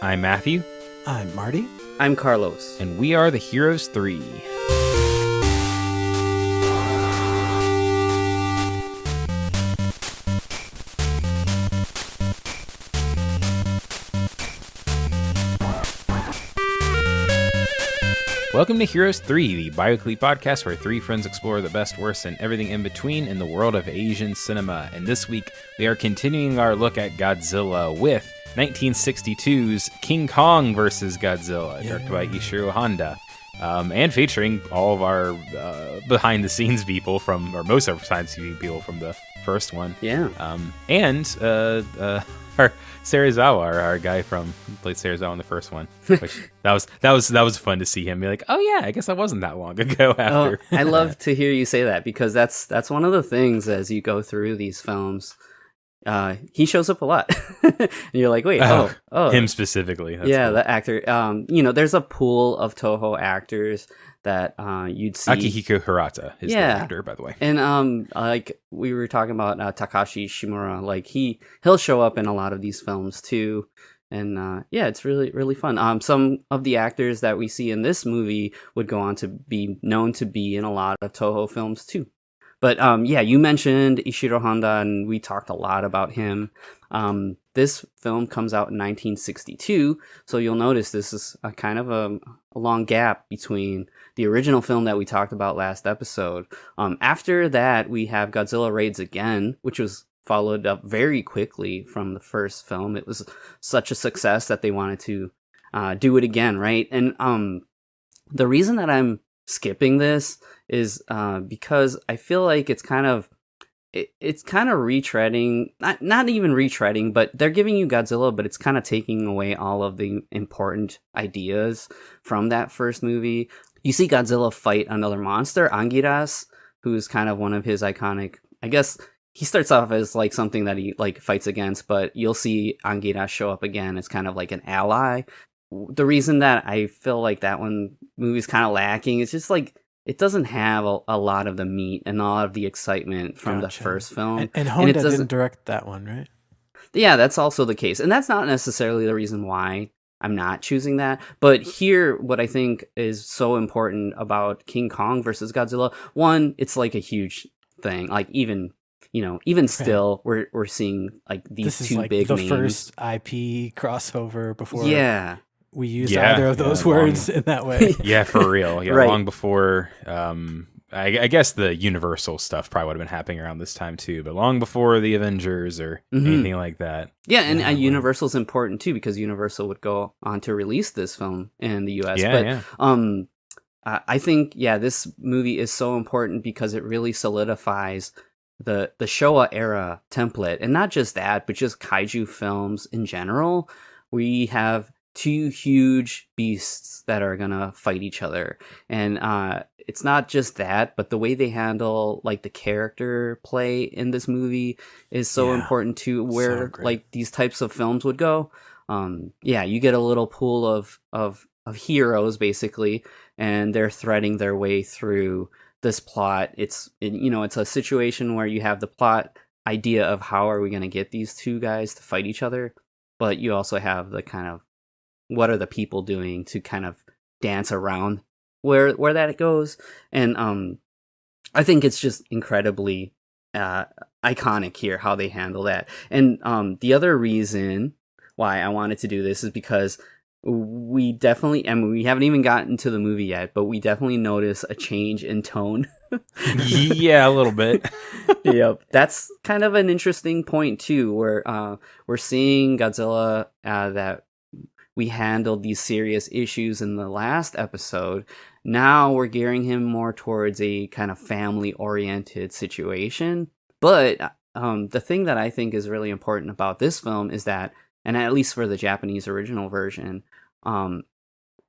I'm Matthew. I'm Marty. I'm Carlos. And we are the Heroes 3. Welcome to Heroes 3, the bi-weekly podcast where three friends explore the best, worst, and everything in between in the world of Asian cinema. And this week, we are continuing our look at Godzilla with 1962's King Kong vs. Godzilla, directed by Ishiro Honda, and featuring all of our behind-the-scenes people from, or most of our behind-the-scenes people from the first one. Yeah. And our Serizawa, our guy from played Serizawa in the first one. Which that was fun to see him be like, oh yeah, I guess that wasn't that long ago. After I love to hear you say that, because that's one of the things as you go through these films. He shows up a lot, and you're like, wait, oh, him specifically. That's yeah, cool. the actor. There's a pool of Toho actors that you'd see. Akihiko Hirata is the actor, by the way. And like we were talking about Takashi Shimura, like he'll show up in a lot of these films too. And it's really fun. Some of the actors that we see in this movie would go on to be known to be in a lot of Toho films too. But you mentioned Ishiro Honda, and we talked a lot about him. This film comes out in 1962, so you'll notice this is a kind of a long gap between the original film that we talked about last episode. After that, we have Godzilla Raids Again, which was followed up very quickly from the first film. It was such a success that they wanted to do it again, right? And the reason that I'm skipping this is because I feel like it's kind of retreading, not even retreading, but they're giving you Godzilla, but it's kind of taking away all of the important ideas from that first movie. You see Godzilla fight another monster, Anguirus, who's kind of one of his iconic, I guess he starts off as like something that he like fights against, but you'll see Anguirus show up again as kind of like an ally. The reason that I feel like that one movie's kind of lacking is just like it doesn't have a lot of the meat and a lot of the excitement from the first film. And Honda didn't direct that one, right? Yeah, that's also the case. And that's not necessarily the reason why I'm not choosing that. But here, what I think is so important about King Kong versus Godzilla, one, it's like a huge thing. Like even still, we're seeing like these this two is like big the names. first IP crossover before. Yeah. We used either of those words in that way. Yeah, for real. Yeah, Right. Long before, I guess the Universal stuff probably would have been happening around this time too, but long before the Avengers or anything like that. Yeah, and Universal's important too, because Universal would go on to release this film in the US. I think, this movie is so important because it really solidifies the Showa era template. And not just that, but just kaiju films in general. We have two huge beasts that are gonna fight each other, and it's not just that, but the way they handle like the character play in this movie is so important to where like these types of films would go. You get a little pool of heroes basically, and they're threading their way through this plot. It's a situation where you have the plot idea of how are we going to get these two guys to fight each other, but you also have the kind of what are the people doing to kind of dance around where that goes. And I think it's just incredibly iconic here how they handle that. And the other reason why I wanted to do this is because we definitely, and we haven't even gotten to the movie yet, but we definitely notice a change in tone. Yeah, a little bit. Yep, that's kind of an interesting point too, where we're seeing Godzilla that we handled these serious issues in the last episode. Now we're gearing him more towards a kind of family-oriented situation. But the thing that I think is really important about this film is that, and at least for the Japanese original version,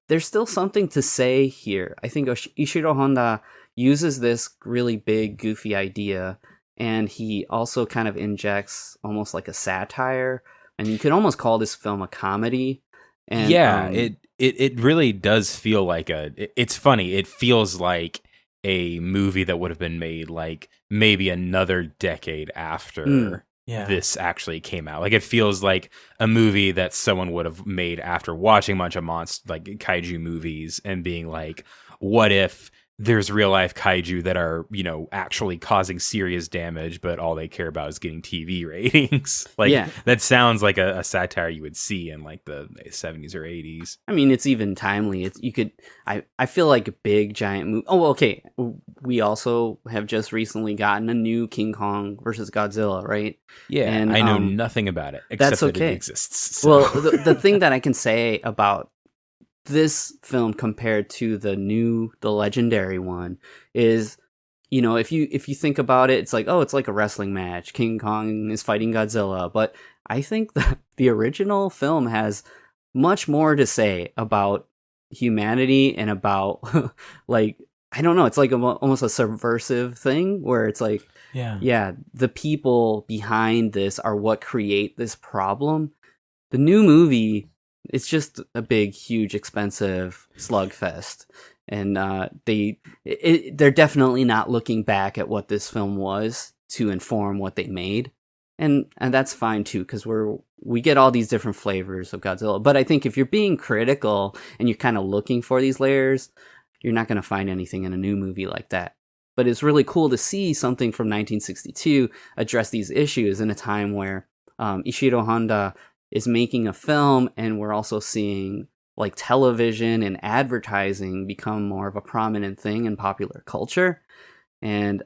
there's still something to say here. I think Ishiro Honda uses this really big, goofy idea, and he also kind of injects almost like a satire. And you could almost call this film a comedy. And, it really does feel like it's funny. It feels like a movie that would have been made like maybe another decade after this actually came out. Like, it feels like a movie that someone would have made after watching a bunch of like kaiju movies and being like, what if there's real life kaiju that are, actually causing serious damage, but all they care about is getting TV ratings. That sounds like a satire you would see in like the 70s or 80s. I mean, it's even timely. I feel like a big giant movie. Oh, okay. We also have just recently gotten a new King Kong versus Godzilla, right? Yeah, and I know nothing about it except that it exists. So. Well, the thing that I can say about this film compared to the legendary one is, if you think about it, it's like, oh, it's like a wrestling match. King Kong is fighting Godzilla. But I think that the original film has much more to say about humanity and about like, I don't know, it's like almost a subversive thing where it's like, the people behind this are what create this problem. The new movie, it's just a big, huge, expensive slugfest, and they're definitely not looking back at what this film was to inform what they made, and that's fine too, because we get all these different flavors of Godzilla. But I think if you're being critical and you're kind of looking for these layers, you're not going to find anything in a new movie like that. But it's really cool to see something from 1962 address these issues in a time where Ishiro Honda is making a film, and we're also seeing like television and advertising become more of a prominent thing in popular culture. And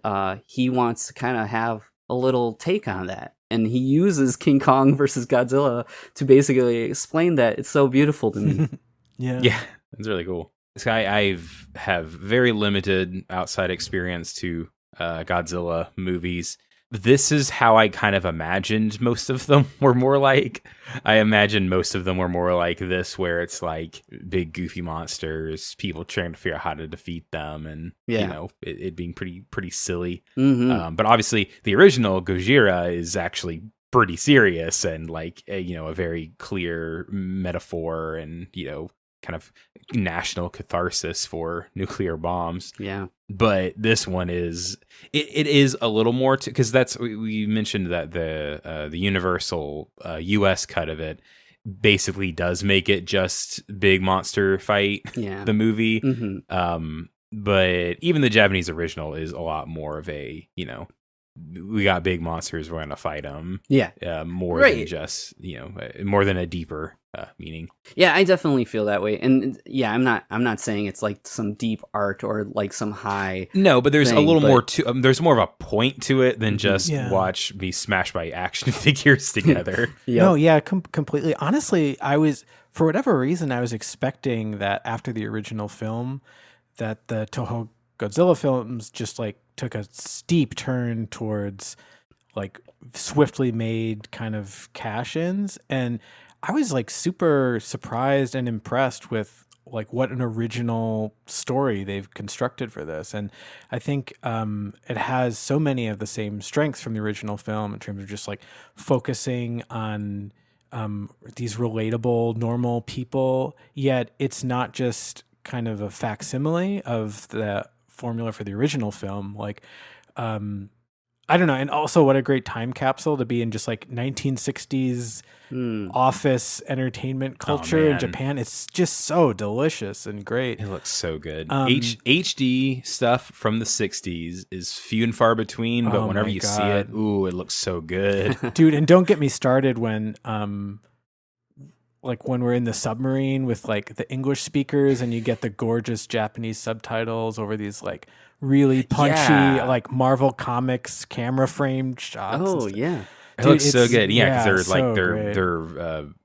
he wants to kind of have a little take on that. And he uses King Kong versus Godzilla to basically explain that. It's so beautiful to me. Yeah, it's really cool. I have very limited outside experience to Godzilla movies. This is how I kind of imagined most of them were more like. I imagined most of them were more like this, where it's like big goofy monsters, people trying to figure out how to defeat them, and it being pretty silly. Mm-hmm. But obviously, the original Gojira is actually pretty serious and like a very clear metaphor and kind of national catharsis for nuclear bombs. Yeah. But this one is it is a little more because that's we mentioned that the Universal US cut of it basically does make it just big monster fight the movie. Mm-hmm. But even the Japanese original is a lot more of a we got big monsters, we're gonna fight them. More than just more than a deeper meaning. Yeah, I definitely feel that way, and I'm not saying it's like some deep art or like some high. No, but there's a little more to. There's more of a point to it than just watch me smashed by action figures together. Completely. Honestly, for whatever reason, I was expecting that after the original film, that the Toho Godzilla films just like took a steep turn towards like swiftly made kind of cash-ins, and I was like super surprised and impressed with like what an original story they've constructed for this. And I think it has so many of the same strengths from the original film in terms of just like focusing on these relatable, normal people, yet it's not just kind of a facsimile of the formula for the original film. Like, I don't know. And also what a great time capsule to be in, just like 1960s office entertainment culture in Japan. It's just so delicious and great. It looks so good. HD stuff from the 60s is few and far between, but whenever you see it, it looks so good. Dude, and don't get me started when like when we're in the submarine with like the English speakers and you get the gorgeous Japanese subtitles over these like really punchy like Marvel Comics camera framed shots. Oh yeah. It looks so good. Yeah, because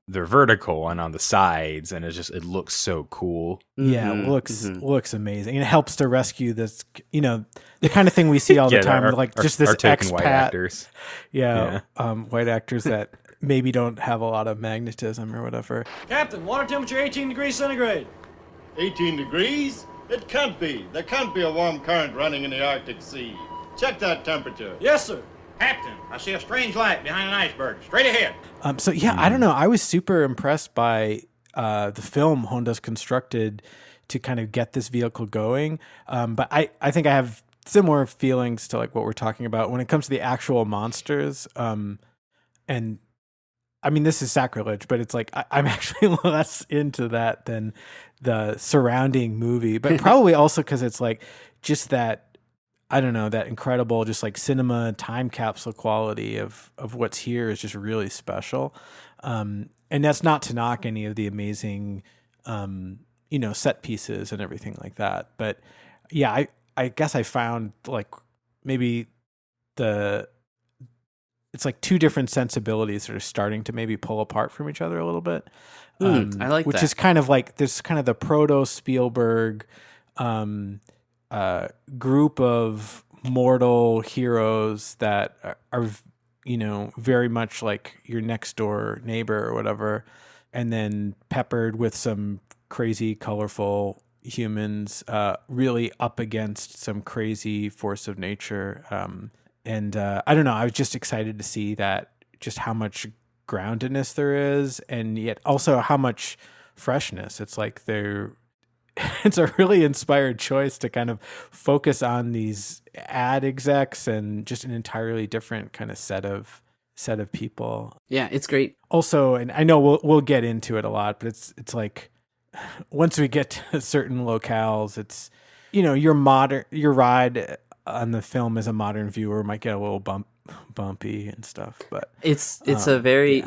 they're vertical and on the sides, and it looks so cool. Yeah, it looks amazing. And it helps to rescue this, the kind of thing we see all the time, like just this expat white actors. White actors that maybe don't have a lot of magnetism or whatever. Captain, water temperature 18 degrees centigrade. 18 degrees? It can't be. There can't be a warm current running in the Arctic Sea. Check that temperature. Yes, sir. Captain, I see a strange light behind an iceberg. Straight ahead. I don't know. I was super impressed by the film Honda's constructed to kind of get this vehicle going. But I think I have similar feelings to like what we're talking about when it comes to the actual monsters. and I mean, this is sacrilege, but it's like I'm actually less into that than the surrounding movie, but probably also because it's like just that, I don't know, that incredible just like cinema time capsule quality of what's here is just really special. And that's not to knock any of the amazing, set pieces and everything like that. But yeah, I guess I found like maybe it's like two different sensibilities that are starting to maybe pull apart from each other a little bit. I like which that. is kind of like there's kind of the proto Spielberg group of mortal heroes that are very much like your next door neighbor or whatever, and then peppered with some crazy colorful humans really up against some crazy force of nature. And I don't know, I was just excited to see that, just how much groundedness there is, and yet also how much freshness. It's like it's a really inspired choice to kind of focus on these ad execs and just an entirely different kind of set of people. Yeah, it's great. Also, and I know we'll get into it a lot, but it's like once we get to certain locales, it's your ride on the film as a modern viewer might get a little bumpy and stuff, but it's a very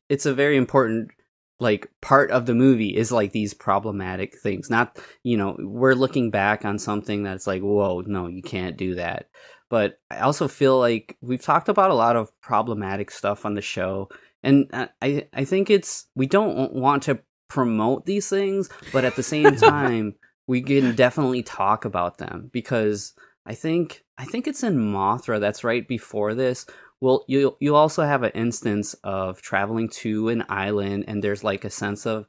it's a very important like part of the movie is like these problematic things. Not we're looking back on something that's like, whoa, no, you can't do that. But I also feel like we've talked about a lot of problematic stuff on the show, and I think we don't want to promote these things, but at the same time we can definitely talk about them, because I think it's in Mothra that's right before this. Well, you also have an instance of traveling to an island, and there's like a sense of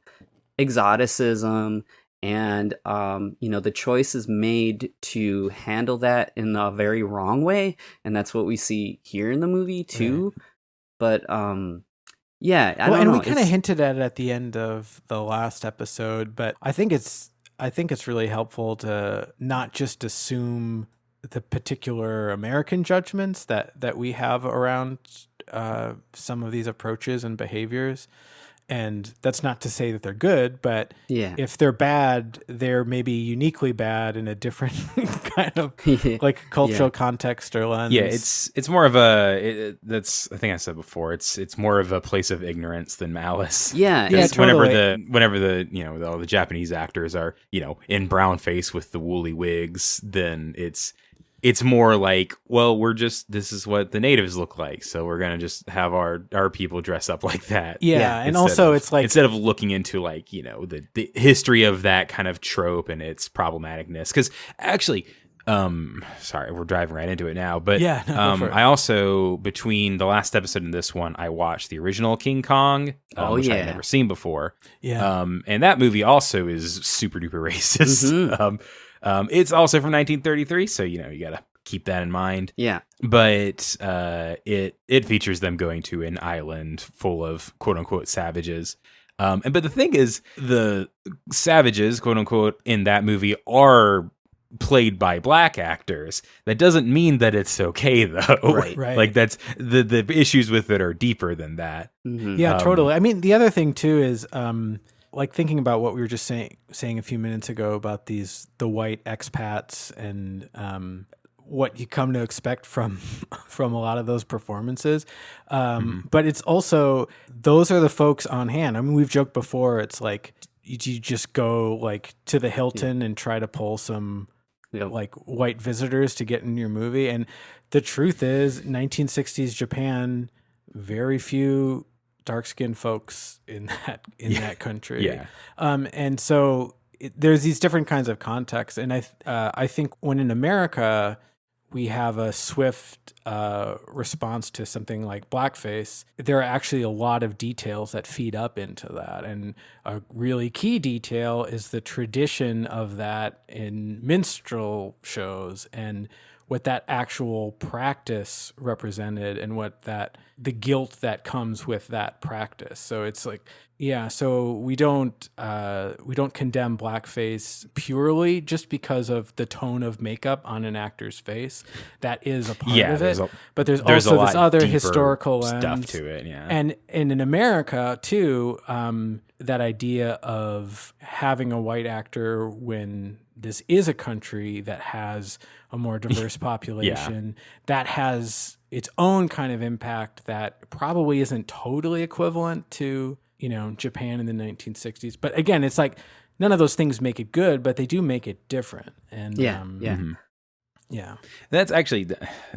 exoticism, and the choice is made to handle that in a very wrong way, and that's what we see here in the movie too. Right. But I don't know. We kind of hinted at it at the end of the last episode, but I think it's really helpful to not just assume the particular American judgments that we have around some of these approaches and behaviors. And that's not to say that they're good, but if they're bad, they're maybe uniquely bad in a different kind of like cultural context or lens. Yeah, it's more of that's I think I said before, it's more of a place of ignorance than malice. Yeah, totally. Whenever all the Japanese actors are in brown face with the woolly wigs, then it's more like, well, this is what the natives look like, so we're gonna just have our people dress up like that. Yeah, and also it's like, instead of looking into like the history of that kind of trope and its problematicness, because actually, sorry, we're driving right into it now, but I also, between the last episode and this one, I watched the original King Kong, which I had never seen before. And that movie also is super duper racist. Mm-hmm. It's also from 1933, so you gotta keep that in mind. Yeah, but it features them going to an island full of quote unquote savages. But the thing is, the savages, quote unquote, in that movie are played by black actors. That doesn't mean that it's okay, though. Right. Like that's the issues with it are deeper than that. Mm-hmm. Yeah, totally. I mean, the other thing too is like thinking about what we were just saying a few minutes ago about the white expats and what you come to expect from a lot of those performances. But it's also, those are the folks on hand. I mean, we've joked before, it's like you just go like to the Hilton and try to pull some like white visitors to get in your movie. And the truth is, 1960s Japan, very few dark-skinned folks in that country. Yeah. And so there's these different kinds of contexts. And I think when in America we have a swift response to something like blackface, there are actually a lot of details that feed up into that. And a really key detail is the tradition of that in minstrel shows, and what that actual practice represented, and what the guilt that comes with that practice. So it's like Yeah, so we don't condemn blackface purely just because of the tone of makeup on an actor's face. That is a part of it, but there's also this other historical stuff to it. Yeah, and in America too, that idea of having a white actor when this is a country that has a more diverse population that has its own kind of impact that probably isn't totally equivalent to, Japan in the 1960s. But again, it's like none of those things make it good, but they do make it different. And yeah. That's actually,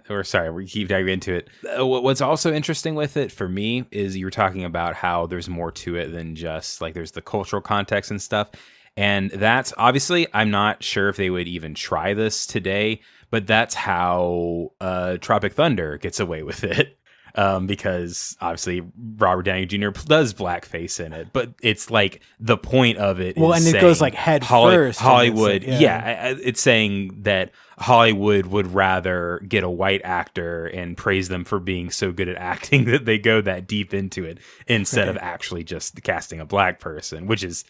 or sorry, we keep diving into it. What's also interesting with it for me is you were talking about how there's more to it than just like there's the cultural context and stuff. And that's obviously, I'm not sure if they would even try this today, but that's how Tropic Thunder gets away with it. Because obviously Robert Downey Jr. does blackface in it, but it's like the point of it. Well, and it goes like head first. Hollywood, it's saying that Hollywood would rather get a white actor and praise them for being so good at acting that they go that deep into it instead of actually just casting a black person, which is,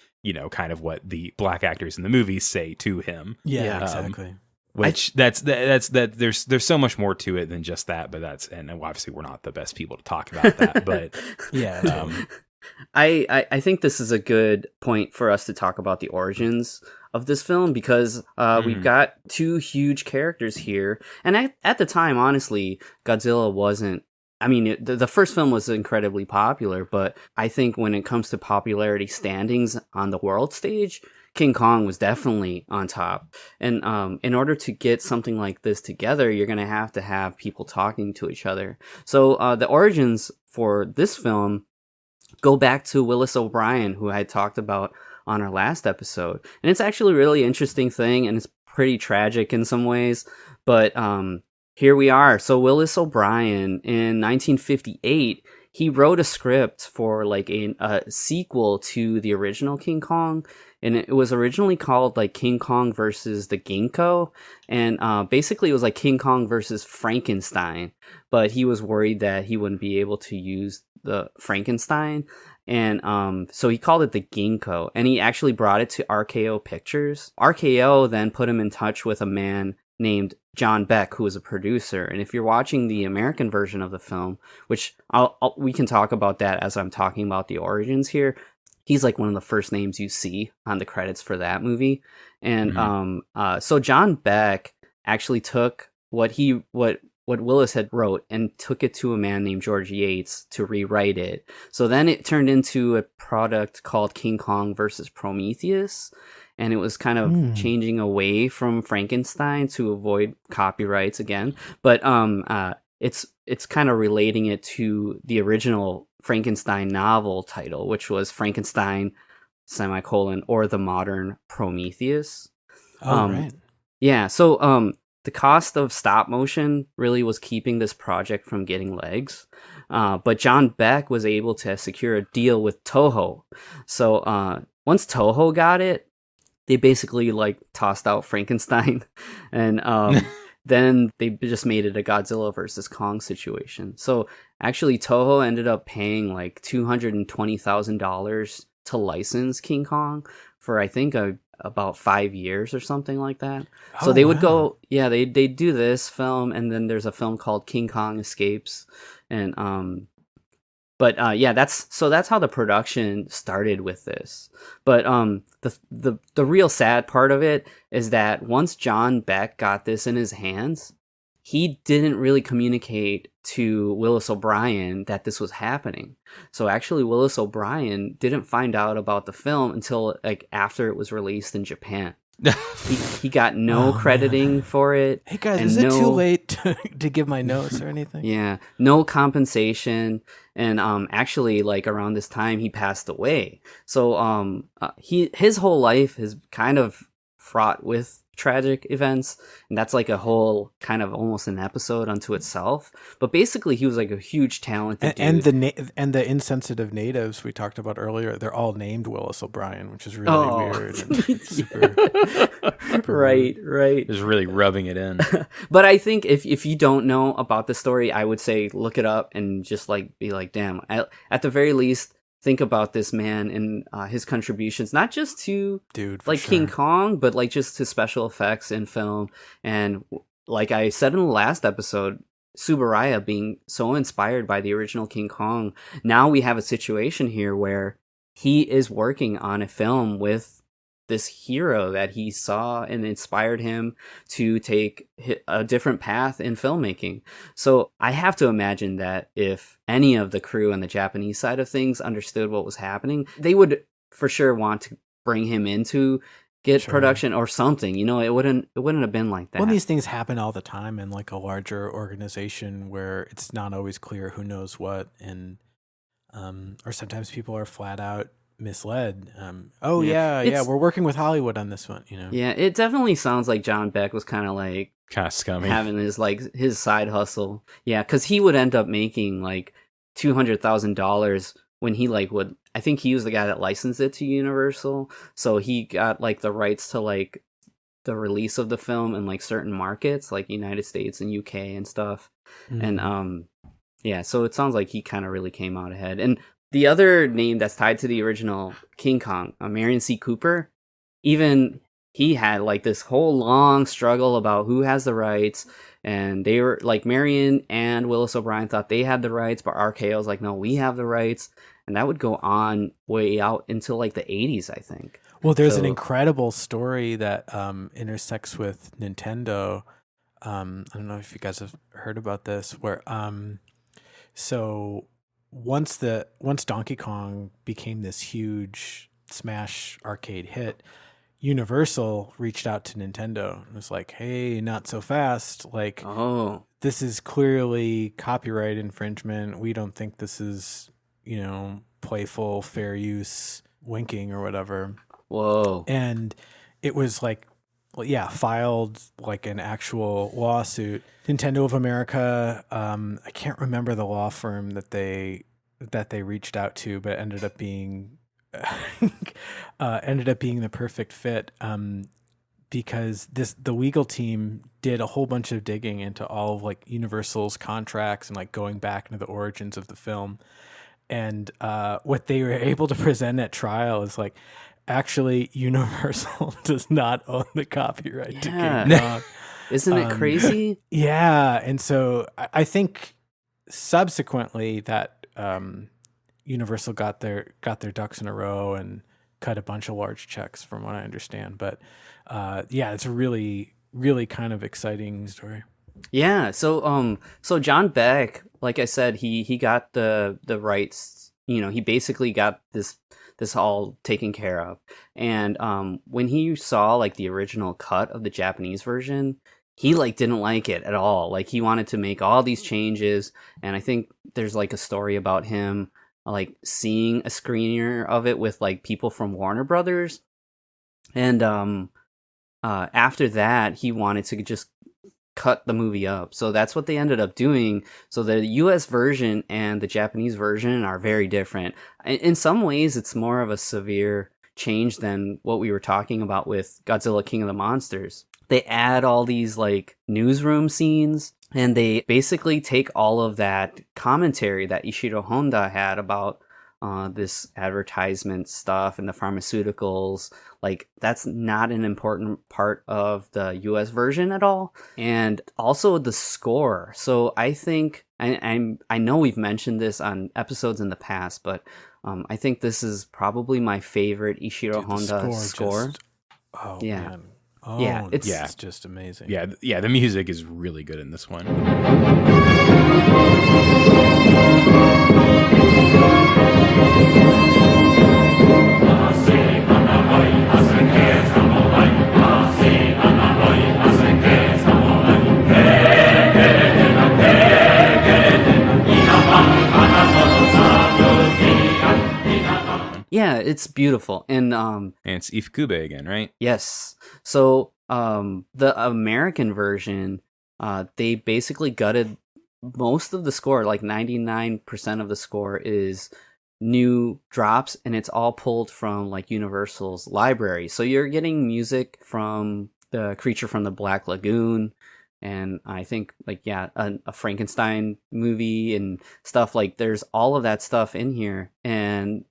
kind of what the black actors in the movies say to him. Yeah, exactly. Which that's there's so much more to it than just that, but and obviously we're not the best people to talk about that, but yeah. I think this is a good point for us to talk about the origins of this film because we've got two huge characters here, and at the time, honestly, Godzilla wasn't. I mean, the first film was incredibly popular, but I think when it comes to popularity standings on the world stage, King Kong was definitely on top. And in order to get something like this together, you're going to have people talking to each other. So the origins for this film go back to Willis O'Brien, who I talked about on our last episode. And it's actually a really interesting thing, and it's pretty tragic in some ways. But here we are. So Willis O'Brien, in 1958, he wrote a script for like a sequel to the original King Kong. And it was originally called like King Kong versus the Ginkgo. And basically it was like King Kong versus Frankenstein. But he was worried that he wouldn't be able to use the Frankenstein. And so he called it the Ginkgo. And he actually brought it to RKO Pictures. RKO then put him in touch with a man named John Beck, who was a producer. And if you're watching the American version of the film, which we can talk about that as I'm talking about the origins here, he's like one of the first names you see on the credits for that movie. And so John Beck actually took what Willis had wrote and took it to a man named George Yates to rewrite it. So then it turned into a product called King Kong versus Prometheus. And it was kind of changing away from Frankenstein to avoid copyrights again. But it's kind of relating it to the original Frankenstein novel title, which was Frankenstein, or the Modern Prometheus. Right. Yeah, so the cost of stop motion really was keeping this project from getting legs. But John Beck was able to secure a deal with Toho. So once Toho got it, they basically like tossed out Frankenstein, and then they just made it a Godzilla versus Kong situation. So actually Toho ended up paying like $220,000 to license King Kong for I think about 5 years or something like that. So they would go, they do this film, and then there's a film called King Kong Escapes, and that's how the production started with this. But the real sad part of it is that once John Beck got this in his hands, he didn't really communicate to Willis O'Brien that this was happening. So actually Willis O'Brien didn't find out about the film until like after it was released in Japan. He got no crediting for it. Hey guys, is it too late to give my notes or anything? Yeah, no compensation. And actually, like around this time, he passed away. So his whole life is kind of fraught with tragic events, and that's like a whole kind of almost an episode unto itself. But basically he was like a huge talented dude. And the insensitive natives we talked about earlier, they're all named Willis O'Brien, which is really weird and super right just really rubbing it in. But I think if you don't know about the story, I would say look it up and just like be like, damn, at the very least think about this man and his contributions, not just to like sure. King Kong, but like just to special effects in film. And like I said in the last episode, Tsuburaya being so inspired by the original King Kong, now we have a situation here where he is working on a film with this hero that he saw and inspired him to take a different path in filmmaking. So I have to imagine that if any of the crew on the Japanese side of things understood what was happening, they would for sure want to bring him into production or something. You know, it wouldn't have been like that. Well, these things happen all the time in like a larger organization where it's not always clear who knows what, and or sometimes people are flat out misled. We're working with Hollywood on this one, you know. Yeah, it definitely sounds like John Beck was kind of scummy, having his side hustle. Yeah, because he would end up making like $200,000 when he I think he was the guy that licensed it to Universal, so he got like the rights to like the release of the film in like certain markets like United States and UK and stuff. And so it sounds like he kind of really came out ahead. And the other name that's tied to the original King Kong, Marion C. Cooper, even he had like this whole long struggle about who has the rights. And they were like, Marion and Willis O'Brien thought they had the rights, but RKO was like, no, we have the rights. And that would go on way out until like the 80s, I think. Well, there's an incredible story that intersects with Nintendo. I don't know if you guys have heard about this, where so once Donkey Kong became this huge smash arcade hit, Universal reached out to Nintendo and was like, hey, not so fast. Like, this is clearly copyright infringement. We don't think this is, you know, playful, fair use, winking or whatever. Whoa. And it was like, filed like an actual lawsuit. Nintendo of America, I can't remember the law firm that they reached out to, but ended up being the perfect fit, because the legal team did a whole bunch of digging into all of like Universal's contracts and like going back into the origins of the film. And what they were able to present at trial is like, actually, Universal does not own the copyright to King Kong. Isn't it crazy? Yeah. And so I think subsequently that Universal got their ducks in a row and cut a bunch of large checks, from what I understand. But it's a really, really kind of exciting story. Yeah. So John Beck, like I said, he got the rights. You know, he basically got this all taken care of. And when he saw like the original cut of the Japanese version, he like didn't like it at all. Like he wanted to make all these changes. And I think there's like a story about him like seeing a screener of it with like people from Warner Brothers. And after that, he wanted to just cut the movie up. So that's what they ended up doing. So the US version and the Japanese version are very different. In some ways, it's more of a severe change than what we were talking about with Godzilla King of the Monsters. They add all these like newsroom scenes, and they basically take all of that commentary that Ishiro Honda had about this advertisement stuff and the pharmaceuticals. Like that's not an important part of the US version at all. And also the score. So I think, I know we've mentioned this on episodes in the past, but I think this is probably my favorite Ishiro Honda score. Man. Oh, yeah, it's just amazing. Yeah, the music is really good in this one. Yeah, it's beautiful. And it's Ifukube again, right? Yes. So the American version, they basically gutted most of the score, like 99% of the score is new drops, and it's all pulled from like Universal's library. So you're getting music from the Creature from the Black Lagoon, and I think like a Frankenstein movie and stuff. Like there's all of that stuff in here, and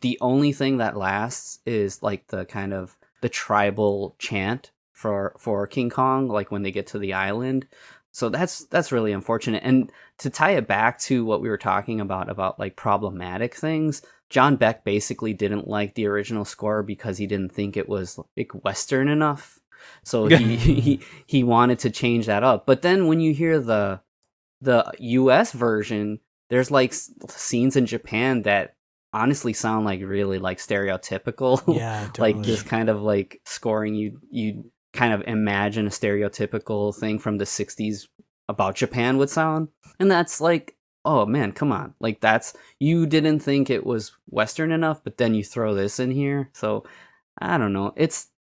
the only thing that lasts is like the kind of the tribal chant for King Kong, like when they get to the island. So that's really unfortunate. And to tie it back to what we were talking about like problematic things, John Beck basically didn't like the original score because he didn't think it was like Western enough. So he wanted to change that up. But then when you hear the US version, there's like scenes in Japan that honestly sound like really like stereotypical. Yeah, totally. Like just kind of like scoring you kind of imagine a stereotypical thing from the 60s about Japan would sound. And that's like, oh man, come on. Like that's, you didn't think it was Western enough, but then you throw this in here. So I don't know.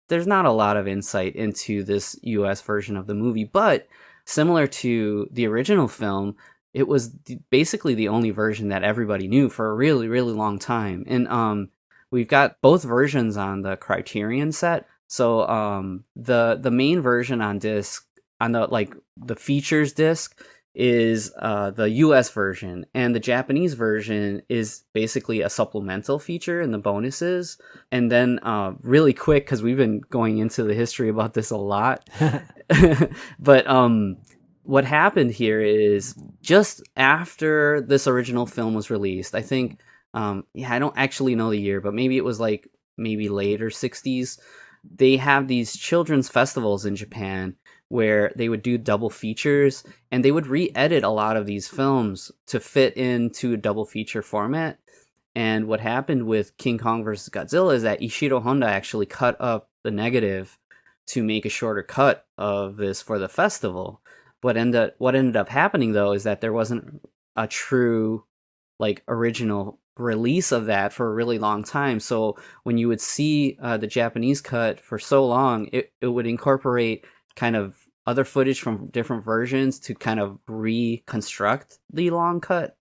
There's not a lot of insight into this US version of the movie, but similar to the original film, it was basically the only version that everybody knew for a really, really long time. And we've got both versions on the Criterion set. So the main version on disc, on the features disc, is the US version, and the Japanese version is basically a supplemental feature in the bonuses. And then really quick, because we've been going into the history about this a lot, but what happened here is just after this original film was released, I think, I don't actually know the year, but maybe it was like maybe later 60s, they have these children's festivals in Japan where they would do double features, and they would re-edit a lot of these films to fit into a double feature format. And what happened with King Kong vs. Godzilla is that Ishiro Honda actually cut up the negative to make a shorter cut of this for the festival. What ended up happening though is that there wasn't a true like original release of that for a really long time. So when you would see the Japanese cut for so long, it would incorporate kind of other footage from different versions to kind of reconstruct the long cut.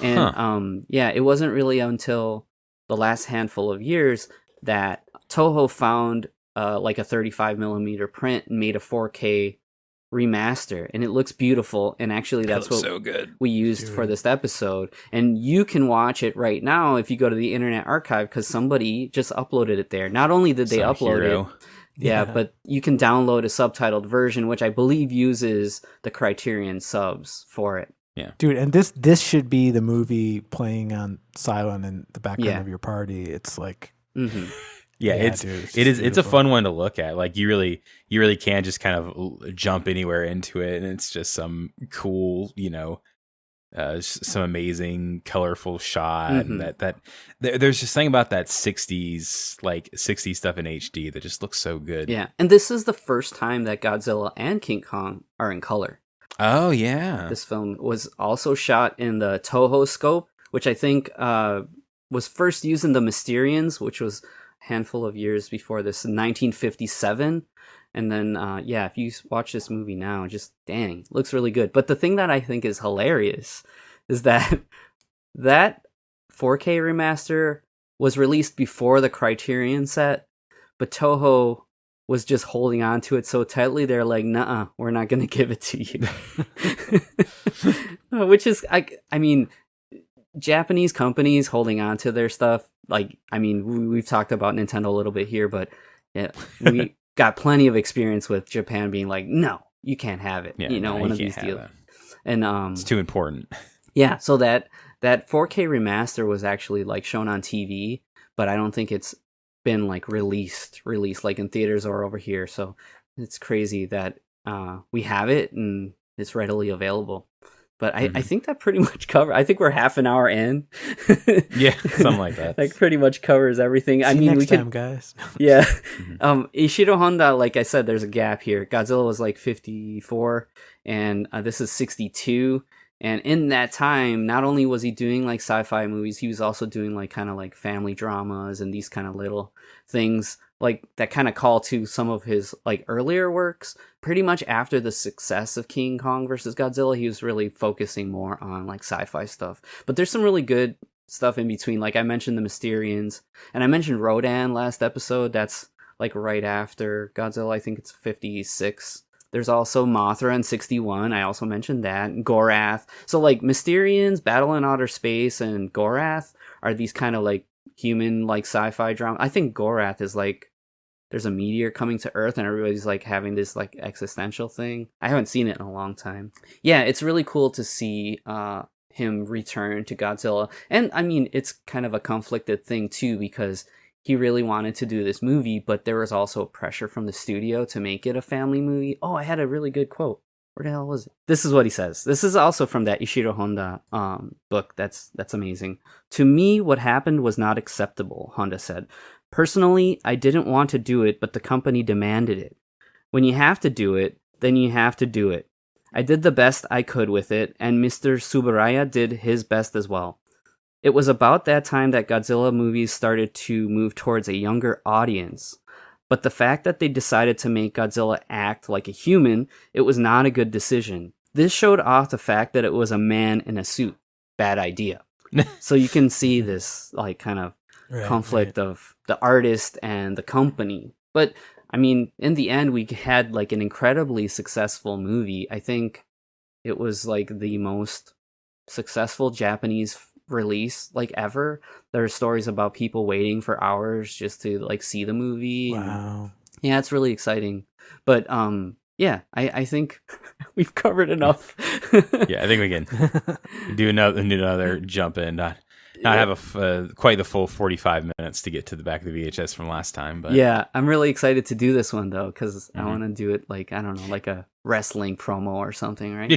And it wasn't really until the last handful of years that Toho found like a 35 millimeter print and made a 4K remaster, and it looks beautiful. And actually that's what so good. We used for this episode, and you can watch it right now if you go to the Internet Archive, because somebody just uploaded it there. Not only did they upload it, but you can download a subtitled version, which I believe uses the Criterion subs for it. Yeah, dude, and this should be the movie playing on silent in the background of your party. It's like Yeah, it's a fun one to look at. Like you really can just kind of jump anywhere into it, and it's just some cool, some amazing colorful shot. And that there's just something about that 60s stuff in HD that just looks so good. Yeah, and this is the first time that Godzilla and King Kong are in color. Oh yeah, this film was also shot in the Toho scope, which I think was first used in the Mysterians, which was handful of years before this, in 1957. And then if you watch this movie now, just dang, looks really good. But the thing that I think is hilarious is that 4K remaster was released before the Criterion set, but Toho was just holding on to it so tightly, they're like, nuh-uh, we're not going to give it to you. Which is, I mean, Japanese companies holding on to their stuff, like, I mean, we've talked about Nintendo a little bit here, but yeah, we got plenty of experience with Japan being like, no, you can't have it. One of these deals. And it's too important. Yeah, so that 4K remaster was actually like shown on TV, but I don't think it's been like released like in theaters or over here. So it's crazy that we have it and it's readily available. But I think that pretty much I think we're half an hour in. Yeah, something like that. Like pretty much covers everything. See you next time, guys. Yeah. Ishiro Honda, like I said, there's a gap here. Godzilla was like 54, and this is 62. And in that time, not only was he doing like sci-fi movies, he was also doing like kind of like family dramas and these kind of little things like that kind of call to some of his like earlier works. Pretty much after the success of King Kong versus Godzilla, he was really focusing more on like sci-fi stuff. But there's some really good stuff in between. Like I mentioned the Mysterians, and I mentioned Rodan last episode. That's like right after Godzilla. I think it's 56. There's also Mothra in 61. I also mentioned that. And Gorath. So like Mysterians, Battle in Outer Space, and Gorath are these kind of like human like sci-fi drama. I think Gorath is like there's a meteor coming to Earth and everybody's like having this like existential thing. I haven't seen it in a long time. Yeah, it's really cool to see him return to Godzilla. And I mean, it's kind of a conflicted thing too, because he really wanted to do this movie, but there was also pressure from the studio to make it a family movie. Oh, I had a really good quote. Where the hell was it? This is what he says. This is also from that Ishiro Honda book. That's amazing. To me, what happened was not acceptable, Honda said. Personally, I didn't want to do it, but the company demanded it. When you have to do it, then you have to do it. I did the best I could with it, and Mr. Tsuburaya did his best as well. It was about that time that Godzilla movies started to move towards a younger audience. But the fact that they decided to make Godzilla act like a human, it was not a good decision. This showed off the fact that it was a man in a suit. Bad idea. So you can see this like kind of conflict of the artist and the company. But I mean, in the end, we had like an incredibly successful movie. I think it was like the most successful Japanese release like ever. There are stories about people waiting for hours just to like see the movie. Wow. Yeah, it's really exciting. But yeah, I think we've covered enough. Yeah, I think we can do another jump in. Not have quite the full 45 minutes to get to the back of the VHS from last time, but yeah, I'm really excited to do this one though, because I want to do it like, I don't know, like a wrestling promo or something, right?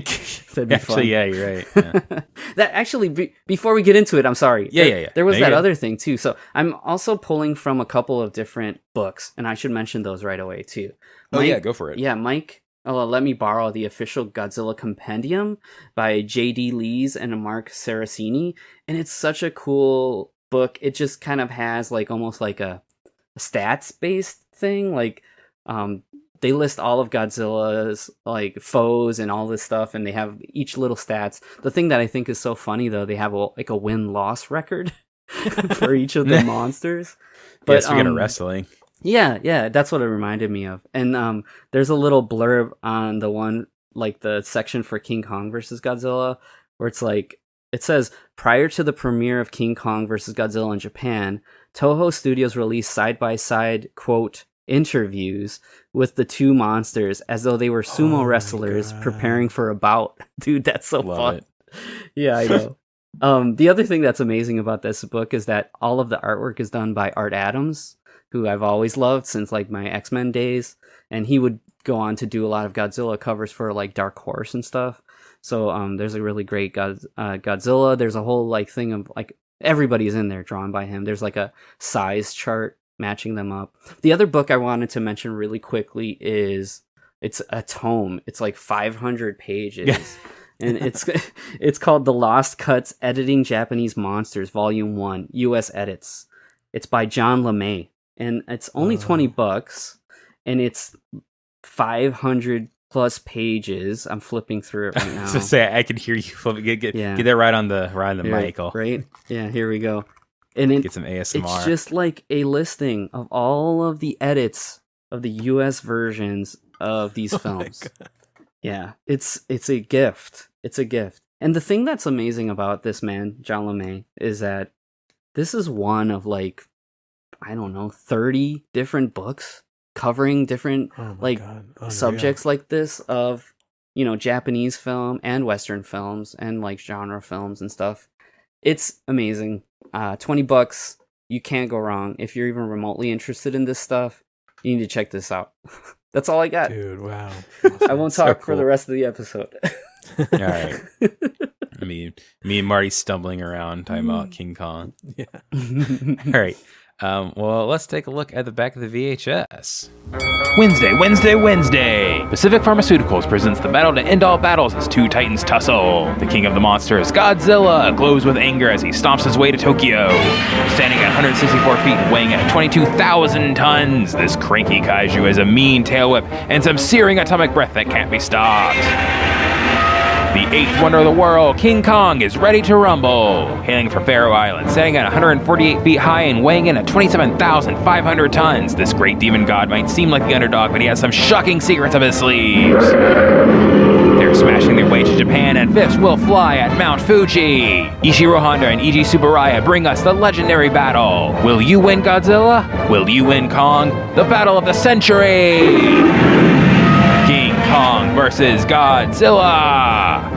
That'd be fun. Yeah, you're right. Yeah. That actually, before we get into it, I'm sorry. Yeah. There was that other thing too. So I'm also pulling from a couple of different books, and I should mention those right away too. Mike, go for it. Yeah, Mike. Let me borrow the official Godzilla Compendium by J.D. Lees and Mark Saraceni, and it's such a cool book. It just kind of has like almost like a stats-based thing. Like, they list all of Godzilla's like foes and all this stuff, and they have each little stats. The thing that I think is so funny though, they have a win-loss record for each of the monsters. But yes, we get a wrestling. Yeah, that's what it reminded me of. And there's a little blurb on the one, like the section for King Kong versus Godzilla, where it's like, it says, prior to the premiere of King Kong versus Godzilla in Japan, Toho Studios released side-by-side, quote, interviews with the two monsters as though they were sumo wrestlers preparing for a bout. Dude, that's so fun. It. Yeah, I know. The other thing that's amazing about this book is that all of the artwork is done by Art Adams, who I've always loved since like my X-Men days, and he would go on to do a lot of Godzilla covers for like Dark Horse and stuff. So there's a really great Godzilla. There's a whole like thing of like everybody's in there drawn by him. There's like a size chart matching them up. The other book I wanted to mention really quickly is it's a tome. It's like 500 pages. And it's called The Lost Cuts Editing Japanese Monsters Volume 1 US Edits. It's by John LeMay. And it's only $20, and it's 500 plus pages. I'm flipping through it right now. So say I could hear you flipping. Get that right on the mic. Right? Yeah, here we go. And get some ASMR. It's just like a listing of all of the edits of the US versions of these films. Yeah, it's a gift. It's a gift. And the thing that's amazing about this man, John LeMay, is that this is one of like, I don't know, 30 different books covering different subjects like this of, you know, Japanese film and Western films and like genre films and stuff. It's amazing. $20, you can't go wrong. If you're even remotely interested in this stuff, you need to check this out. That's all I got. Dude, wow. I won't talk for the rest of the episode. All right. I mean, me and Marty stumbling around talking about King Kong. Yeah. All right. Well, let's take a look at the back of the VHS. Wednesday! Pacific Pharmaceuticals presents the battle to end all battles as two titans tussle. The king of the monsters, Godzilla, glows with anger as he stomps his way to Tokyo. Standing at 164 feet and weighing at 22,000 tons, this cranky kaiju has a mean tail whip and some searing atomic breath that can't be stopped. The The eighth wonder of the world, King Kong, is ready to rumble. Hailing from Faroe Island, standing at 148 feet high and weighing in at 27,500 tons, this great demon god might seem like the underdog, but he has some shocking secrets up his sleeves. They're smashing their way to Japan, and fists will fly at Mount Fuji. Ishiro Honda and Eiji Tsuburaya bring us the legendary battle. Will you win, Godzilla? Will you win, Kong? The battle of the century! King Kong versus Godzilla!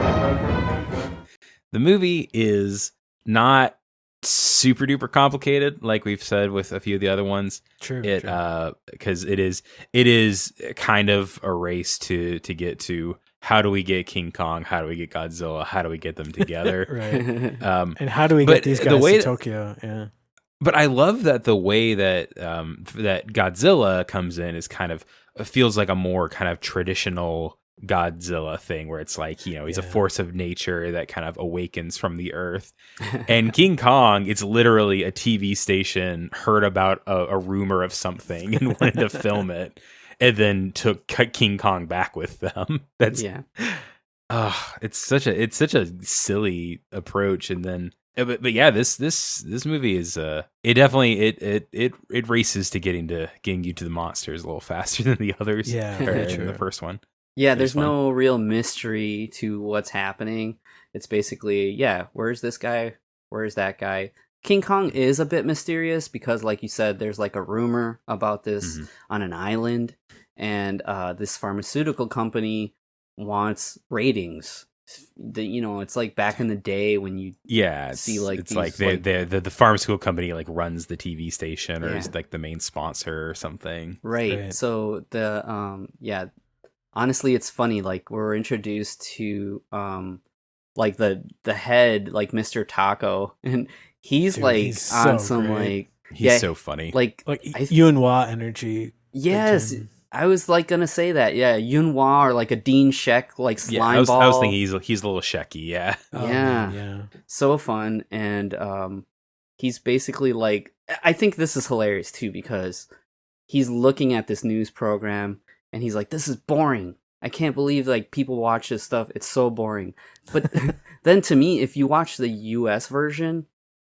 The movie is not super duper complicated, like we've said with a few of the other ones. True. Because it is kind of a race to get to how do we get King Kong, how do we get Godzilla, how do we get them together, right? And how do we get these guys to Tokyo? Yeah. But I love that the way that that Godzilla comes in is kind of feels like a more kind of traditional Godzilla thing, where it's like, he's a force of nature that kind of awakens from the earth. And King Kong, it's literally a TV station heard about a rumor of something and wanted to film it, and then took King Kong back with them. It's such a silly approach. And then but yeah, this movie is it definitely it races to getting you to the monsters a little faster than the others. In the first one. Yeah, there's no real mystery to what's happening. It's basically, where's this guy? Where's that guy? King Kong is a bit mysterious because, like you said, there's like a rumor about this on an island, and this pharmaceutical company wants ratings. It's like back in the day when you see like it's like the pharmaceutical company like runs the TV station or is like the main sponsor or something. Right. So the honestly, it's funny. Like we're introduced to like the head, like Mr. Taco, and he's he's on so some great. He's so funny. Like Yunhua energy. Yes. I was like gonna say that, Yunhua or like a Dean Sheck like slime ball. I was thinking he's a little Shecky, yeah, so fun, and he's basically like, I think this is hilarious too because he's looking at this news program and he's like, this is boring. I can't believe like people watch this stuff. It's so boring. But then to me, if you watch the US version,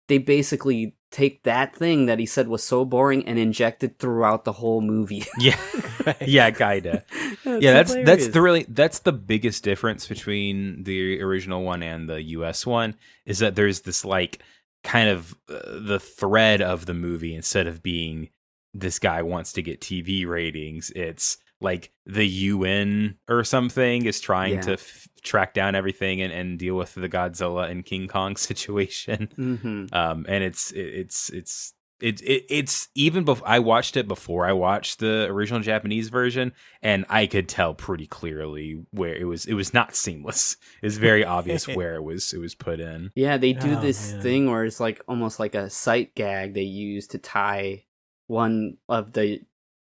they basically take that thing that he said was so boring and inject it throughout the whole movie. Kinda. That's the biggest difference between the original one and the US one, is that there's this like kind of the thread of the movie, instead of being this guy wants to get TV ratings, it's like the UN or something is trying to track down everything and deal with the Godzilla and King Kong situation. And it's even before I watched it, before I watched the original Japanese version, and I could tell pretty clearly where it was not seamless. It's very obvious where it was put in. Yeah, they do this thing where it's like almost like a sight gag they use to tie one of the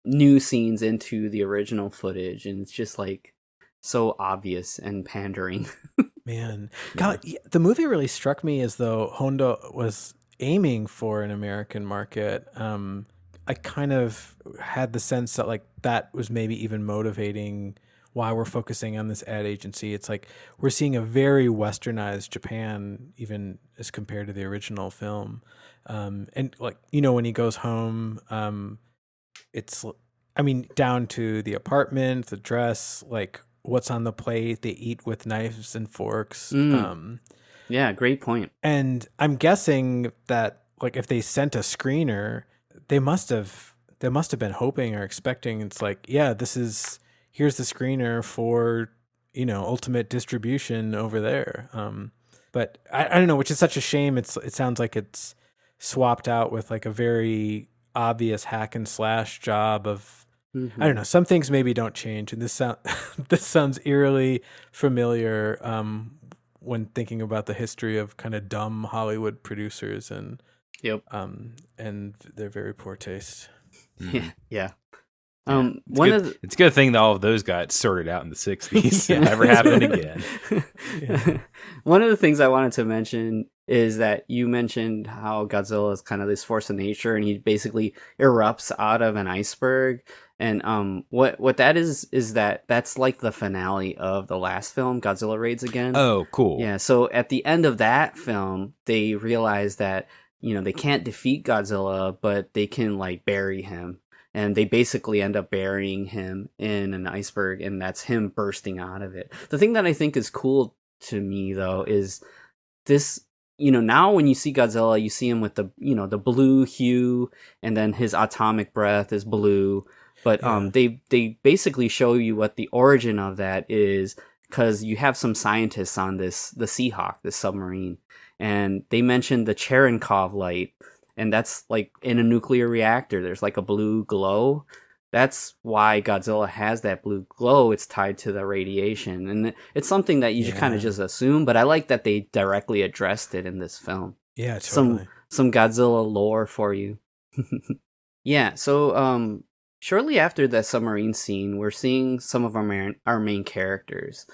new scenes into the original footage, and it's just like so obvious and pandering. Man, God, the movie really struck me as though Honda was aiming for an American market. I kind of had the sense that like that was maybe even motivating why we're focusing on this ad agency. It's like we're seeing a very westernized Japan, even as compared to the original film. And like, when he goes home, it's, down to the apartment, the dress, like what's on the plate. They eat with knives and forks. Yeah, great point. And I'm guessing that like if they sent a screener, they must have been hoping or expecting. It's like, here's the screener for, ultimate distribution over there. But I don't know, which is such a shame. It sounds like it's swapped out with like a very obvious hack and slash job of, I don't know, some things maybe don't change. And this sounds eerily familiar when thinking about the history of kind of dumb Hollywood producers and their very poor taste. Yeah. It's a good thing that all of those got sorted out in the 60s. It never happened again. One of the things I wanted to mention is that you mentioned how Godzilla is kind of this force of nature, and he basically erupts out of an iceberg. And what that is that's like the finale of the last film, Godzilla Raids Again. Oh, cool. Yeah, so at the end of that film, they realize that, they can't defeat Godzilla, but they can like bury him. And they basically end up burying him in an iceberg, and that's him bursting out of it. The thing that I think is cool to me, though, is this, now when you see Godzilla, you see him with the, the blue hue, and then his atomic breath is blue. But they basically show you what the origin of that is, because you have some scientists on the Seahawk, this submarine, and they mentioned the Cherenkov light, and that's like in a nuclear reactor. There's like a blue glow. That's why Godzilla has that blue glow. It's tied to the radiation, and it's something that you just kind of just assume. But I like that they directly addressed it in this film. Yeah, totally. Some Godzilla lore for you. Yeah. So shortly after that submarine scene, we're seeing some of our main characters.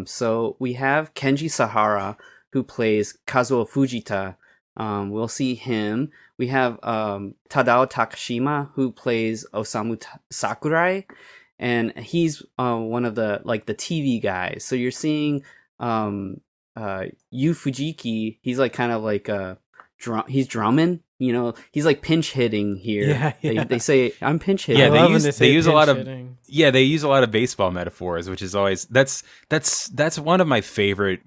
So we have Kenji Sahara, who plays Kazuo Fujita. We'll see him. We have Tadao Takashima, who plays Osamu Sakurai, and he's one of the TV guys. So you're seeing Yu Fujiki. He's like kind of like he's drumming. He's like pinch hitting here. Yeah. They say I'm pinch hitting. Yeah, they use a lot of they use a lot of baseball metaphors, which is always that's one of my favorite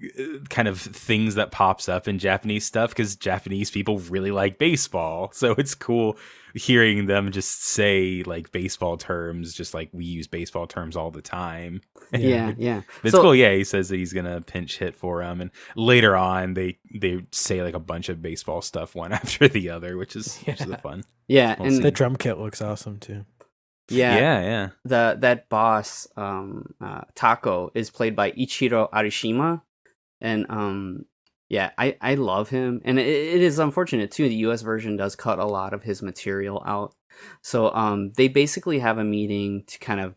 kind of things that pops up in Japanese stuff, because Japanese people really like baseball. So it's cool hearing them just say like baseball terms, just like we use baseball terms all the time. Yeah. It's cool. Yeah, he says that he's gonna pinch hit for him, and later on they say like a bunch of baseball stuff one after the other, which is fun. Yeah, and the drum kit looks awesome too. Yeah. That boss, Taco, is played by Ichiro Arishima, and I love him. And it is unfortunate too. The U.S. version does cut a lot of his material out. So they basically have a meeting to kind of,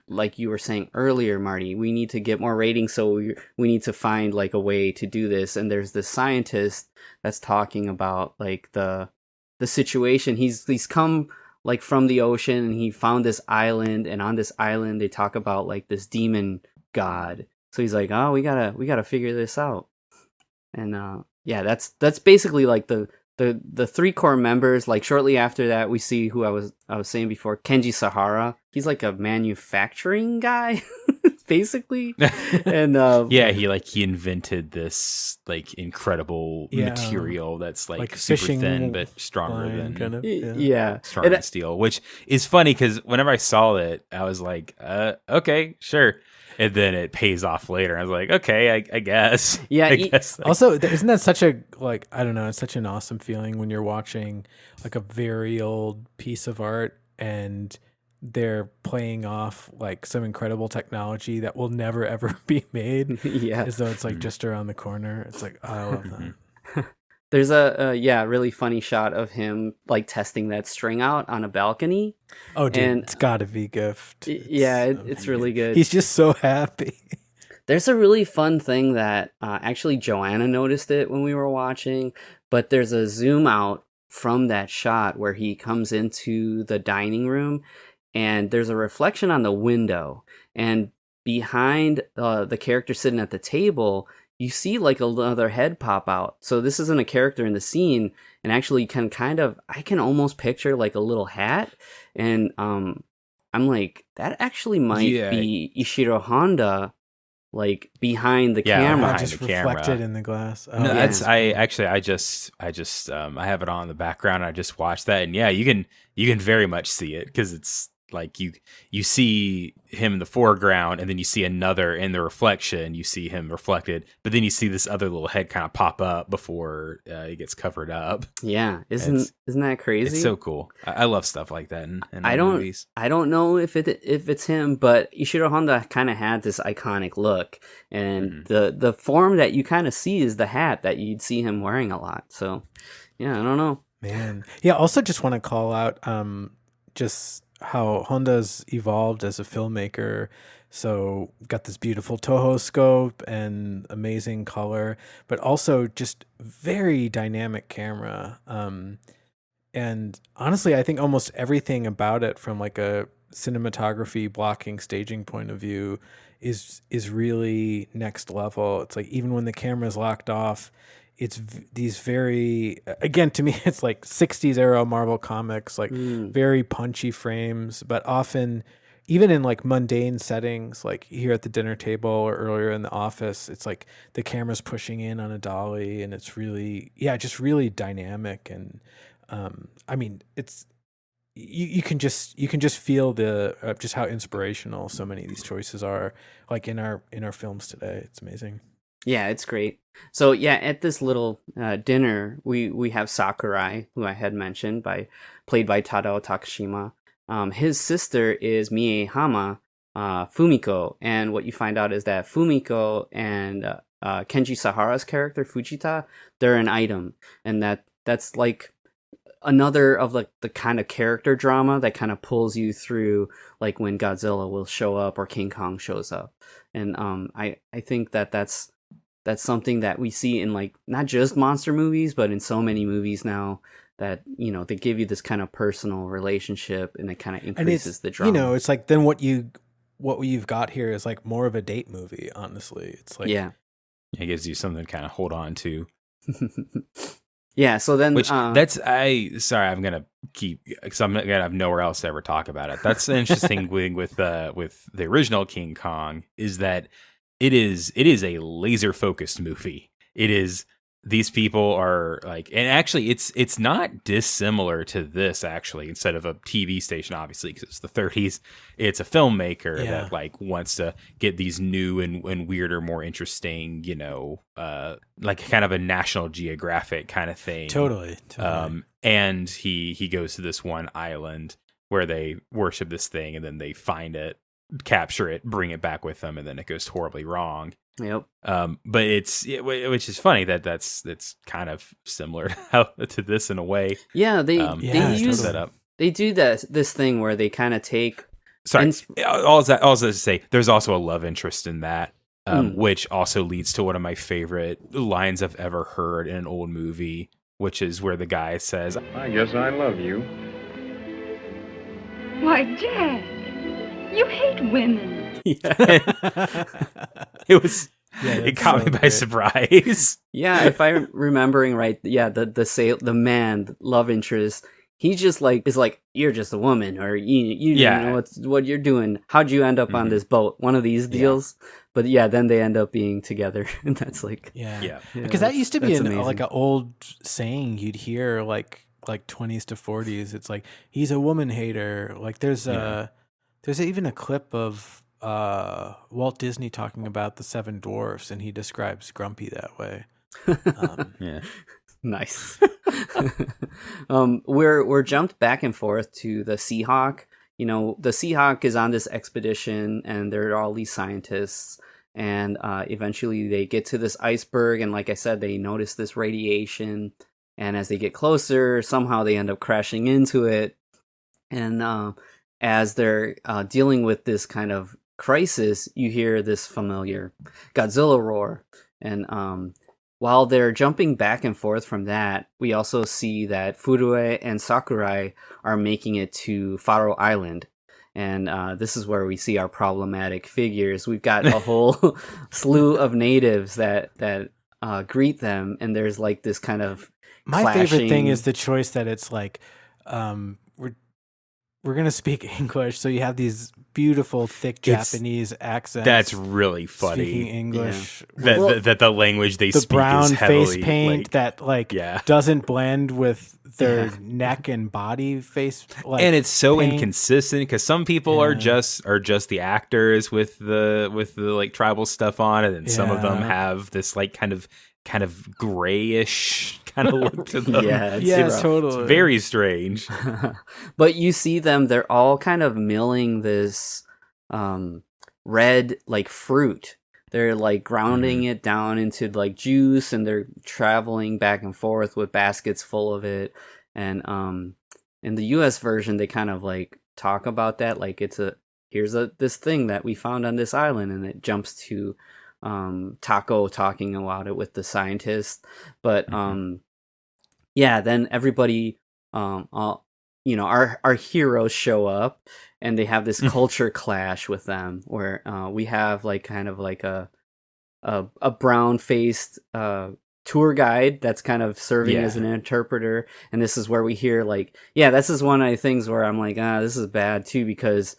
like you were saying earlier, Marty, we need to get more ratings, so we need to find like a way to do this. And there's this scientist that's talking about like the situation. He's come like from the ocean, and he found this island, and on this island they talk about like this demon god. So he's like, oh, we gotta figure this out. And that's basically like the three core members. Like shortly after that, we see who I was saying before, Kenji Sahara. He's like a manufacturing guy, basically. And he invented this like incredible material that's like super thin but stronger than kind of, stronger than steel. Which is funny because whenever I saw it, I was like, okay, sure. And then it pays off later. I was like, okay, I guess. Yeah. I guess. Also, isn't that such a I don't know? It's such an awesome feeling when you're watching like a very old piece of art and they're playing off like some incredible technology that will never ever be made. As though it's like just around the corner. It's like, oh, I love that. There's a really funny shot of him like testing that string out on a balcony. Oh, dude, and it's gotta be a gift. It's really good. He's just so happy. There's a really fun thing that actually Joanna noticed it when we were watching, but there's a zoom out from that shot where he comes into the dining room, and there's a reflection on the window, and behind the character sitting at the table, you see like another head pop out. So this isn't a character in the scene, and actually I can almost picture like a little hat, and I'm like, that actually might be Ishiro Honda, like behind the camera, just reflected in the glass. Oh, no, that's I just I have it on in the background. I just watched that, and you can very much see it, because it's like you see him in the foreground, and then you see another in the reflection. You see him reflected, but then you see this other little head kind of pop up before it gets covered up. Yeah, isn't that crazy? It's so cool. I love stuff like that in movies. I don't know if it's him, but Ishiro Honda kind of had this iconic look, and the form that you kind of see is the hat that you'd see him wearing a lot. So I don't know, man. Yeah. Also, just want to call out just how Honda's evolved as a filmmaker. So got this beautiful Toho scope and amazing color, but also just very dynamic camera. And honestly, I think almost everything about it, from like a cinematography, blocking, staging point of view is really next level. It's like even when the camera's locked off, it's these very, again, to me, it's like 60s era Marvel comics, like very punchy frames, but often even in like mundane settings, like here at the dinner table or earlier in the office, it's like the camera's pushing in on a dolly, and it's really, just really dynamic. And I mean, it's, you can just feel the just how inspirational so many of these choices are, like in our films today. It's amazing. Yeah, it's great. So yeah, at this little dinner, we have Sakurai, who I had mentioned, played by Tadao Takashima. His sister is Miehama Fumiko, and what you find out is that Fumiko and Kenji Sahara's character Fujita, they're an item, and that's like another of like the kind of character drama that kind of pulls you through, like when Godzilla will show up or King Kong shows up. And I think that's something that we see in like not just monster movies, but in so many movies now, that they give you this kind of personal relationship, and it kind of increases the drama. It's like then what you've got here is like more of a date movie. Honestly, it's like it gives you something to kind of hold on to. Yeah, so then I'm gonna keep, because I'm gonna have nowhere else to ever talk about it. That's the interesting thing with the original King Kong, is that it is a laser focused movie. It is, these people are like, and actually it's not dissimilar to this, actually. Instead of a TV station, obviously, because it's the 30s, it's a filmmaker that like wants to get these new and weirder, more interesting, like kind of a National Geographic kind of thing. Totally. And he goes to this one island where they worship this thing, and then they find it, capture it, bring it back with them, and then it goes horribly wrong. Yep. But which is funny that's kind of similar to this in a way. Yeah, they use set up. They do this thing where they kind of take. Sorry, all that to say, there's also a love interest in that, which also leads to one of my favorite lines I've ever heard in an old movie, which is where the guy says, "I guess I love you." Why, Jack, you hate women. It caught me by surprise. Yeah, if I'm remembering right, the man, love interest, he just like is like, "You're just a woman," or you know what you're doing. How'd you end up on this boat? One of these deals. But then they end up being together, and that's like because that used to be like an old saying you'd hear like 20s to 40s. It's like, he's a woman hater. Like there's even a clip of Walt Disney talking about the Seven Dwarfs, and he describes Grumpy that way. Nice. We're jumped back and forth to the Seahawk. The Seahawk is on this expedition, and there are all these scientists, and eventually they get to this iceberg, and like I said, they notice this radiation, and as they get closer, somehow they end up crashing into it. And as they're dealing with this kind of crisis, you hear this familiar Godzilla roar. And while they're jumping back and forth from that, we also see that Furue and Sakurai are making it to Faro Island. And this is where we see our problematic figures. We've got a whole slew of natives that greet them, and there's like this kind of my favorite thing is the choice that it's like, we're going to speak English, so you have these beautiful, thick Japanese accents. That's really funny. Speaking English. Yeah. That the language they speak brown is heavily, face paint that doesn't blend with their neck and body face. And it's so inconsistent, because some people are just the actors with the like tribal stuff on, and then some of them have this like kind of grayish kind of look to them. It's totally. It's very strange. But you see them, they're all kind of milling this red like fruit. They're like grounding it down into like juice, and they're traveling back and forth with baskets full of it. And in the US version, they kind of like talk about that, like here's this thing that we found on this island, and it jumps to Taco talking about it with the scientist. But then everybody our heroes show up and they have this culture clash with them where we have like kind of like a brown faced tour guide that's kind of serving as an interpreter, and this is where we hear like this is one of the things where I'm like this is bad too, because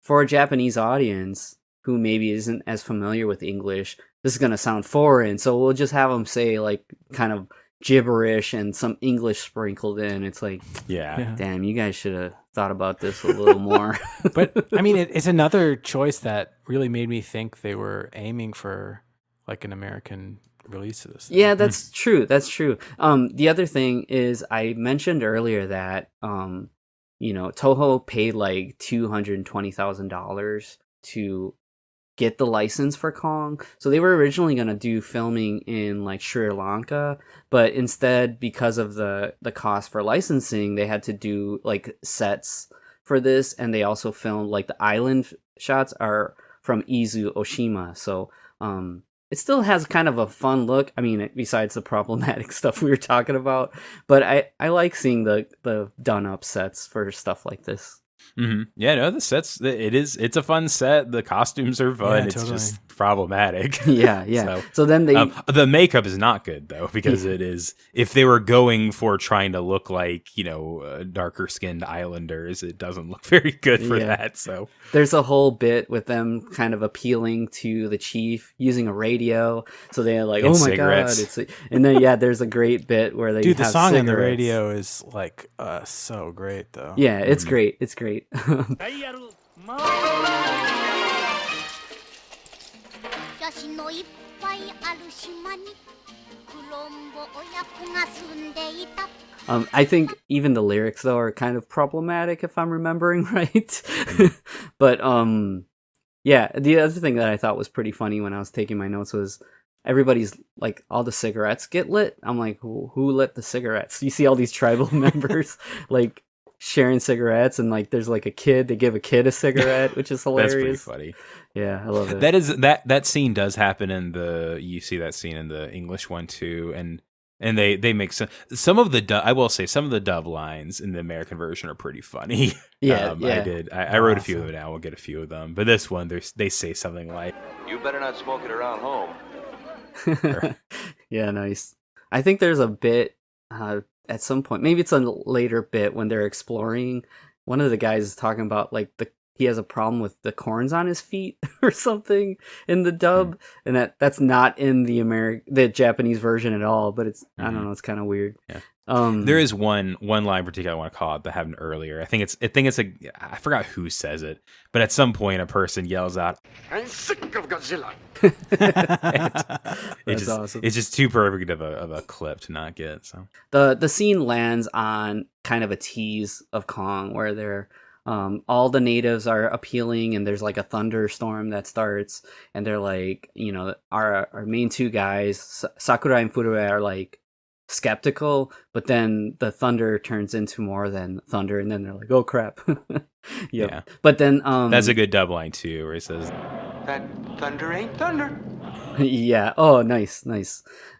for a Japanese audience who maybe isn't as familiar with English, this is going to sound foreign, so we'll just have them say like kind of gibberish and some English sprinkled in. It's like damn, you guys should have thought about this a little more. But I mean, it's another choice that really made me think they were aiming for like an American release of this. Yeah, that's true. The other thing is I mentioned earlier that Toho paid like $220,000 to get the license for Kong. So they were originally going to do filming in like Sri Lanka, but instead, because of the cost for licensing, they had to do like sets for this, and they also filmed like the island shots are from Izu Oshima. So it still has kind of a fun look. I mean, besides the problematic stuff we were talking about, but I like seeing the done up sets for stuff like this. Mm-hmm. Yeah, no, the sets, it's a fun set. The costumes are fun. It's just problematic. Yeah. So then the makeup is not good though, because it is, if they were going for trying to look like, darker skinned islanders, it doesn't look very good for that. So there's a whole bit with them kind of appealing to the chief using a radio. So they're like, oh my cigarettes. God. And then, there's a great bit where they the song cigarettes. on the radio is like so great though. Yeah, it's great. It's great. I think even the lyrics though are kind of problematic if I'm remembering right. But the other thing that I thought was pretty funny when I was taking my notes was everybody's like, all the cigarettes get lit. I'm like, who lit the cigarettes? You see all these tribal members like sharing cigarettes, and like there's like a kid, they give a kid a cigarette, which is hilarious. That's pretty funny. Yeah, I love it. That scene does happen you see that scene in the English one too, and they make some of the I will say some of the dub lines in the American version are pretty funny. I wrote a few of them down. We'll get a few of them, but this one they say something like, "You better not smoke it around home." Yeah, nice. I think there's a bit at some point, maybe it's a later bit when they're exploring. One of the guys is talking about like he has a problem with the corns on his feet or something in the dub, and that's not in the Japanese version at all. But it's I don't know, it's kind of weird. Yeah. There is one line in particular I want to call out that happened earlier. I think I forgot who says it, but at some point a person yells out, "I'm sick of Godzilla." That's awesome. It's just too perfect of a clip to not get. So the scene lands on kind of a tease of Kong where they're all the natives are appealing, and there's like a thunderstorm that starts, and they're like, our main two guys, Sakura and Furuya, are like skeptical, but then the thunder turns into more than thunder, and then they're like, oh crap. Yeah. But then that's a good dub line too, where he says, "That thunder ain't thunder." Yeah. Oh, nice.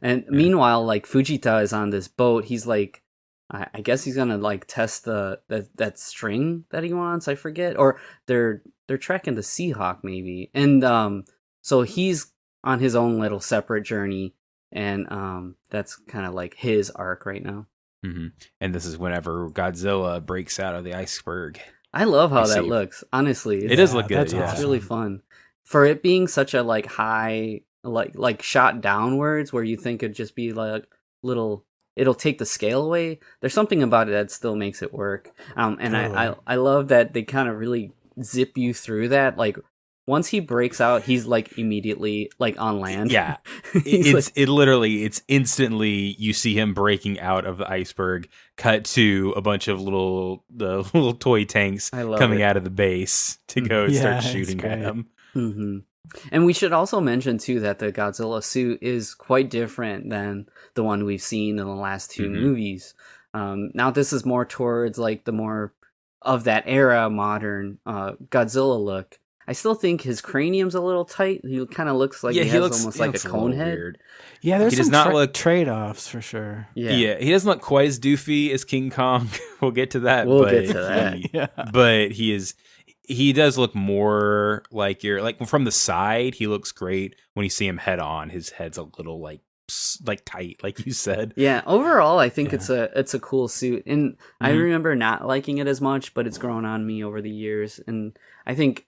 And meanwhile, like Fujita is on this boat. He's like, I guess he's gonna like test that string that he wants. I forget, or they're tracking the Seahawk maybe, and so he's on his own little separate journey, and that's kind of like his arc right now. Mm-hmm. And this is whenever Godzilla breaks out of the iceberg. I love how that looks. Honestly, it does look good. It's Awesome. Really fun for it being such a like high, like shot downwards, where you think it'd just be like little. It'll take the scale away. There's something about it that still makes it work. And I love that they kind of really zip you through that. Like once he breaks out, he's like immediately like on land. Yeah. It's instantly you see him breaking out of the iceberg, cut to a bunch of the little toy tanks coming out of the base to go start shooting at him. Mm-hmm. And we should also mention too that the Godzilla suit is quite different than the one we've seen in the last two movies. Now this is more towards like the more of that era modern Godzilla look. I still think his cranium's a little tight. He kind of looks like he has almost like a cone head. Weird. Yeah, there's he some does not look trade-offs for sure. Yeah, he doesn't look quite as doofy as King Kong. We'll get to that. We'll get to that. But he does look more like from the side. He looks great. When you see him head on, his head's a little like tight, like you said. Yeah, overall I think it's a cool suit, and I remember not liking it as much, but it's grown on me over the years, and I think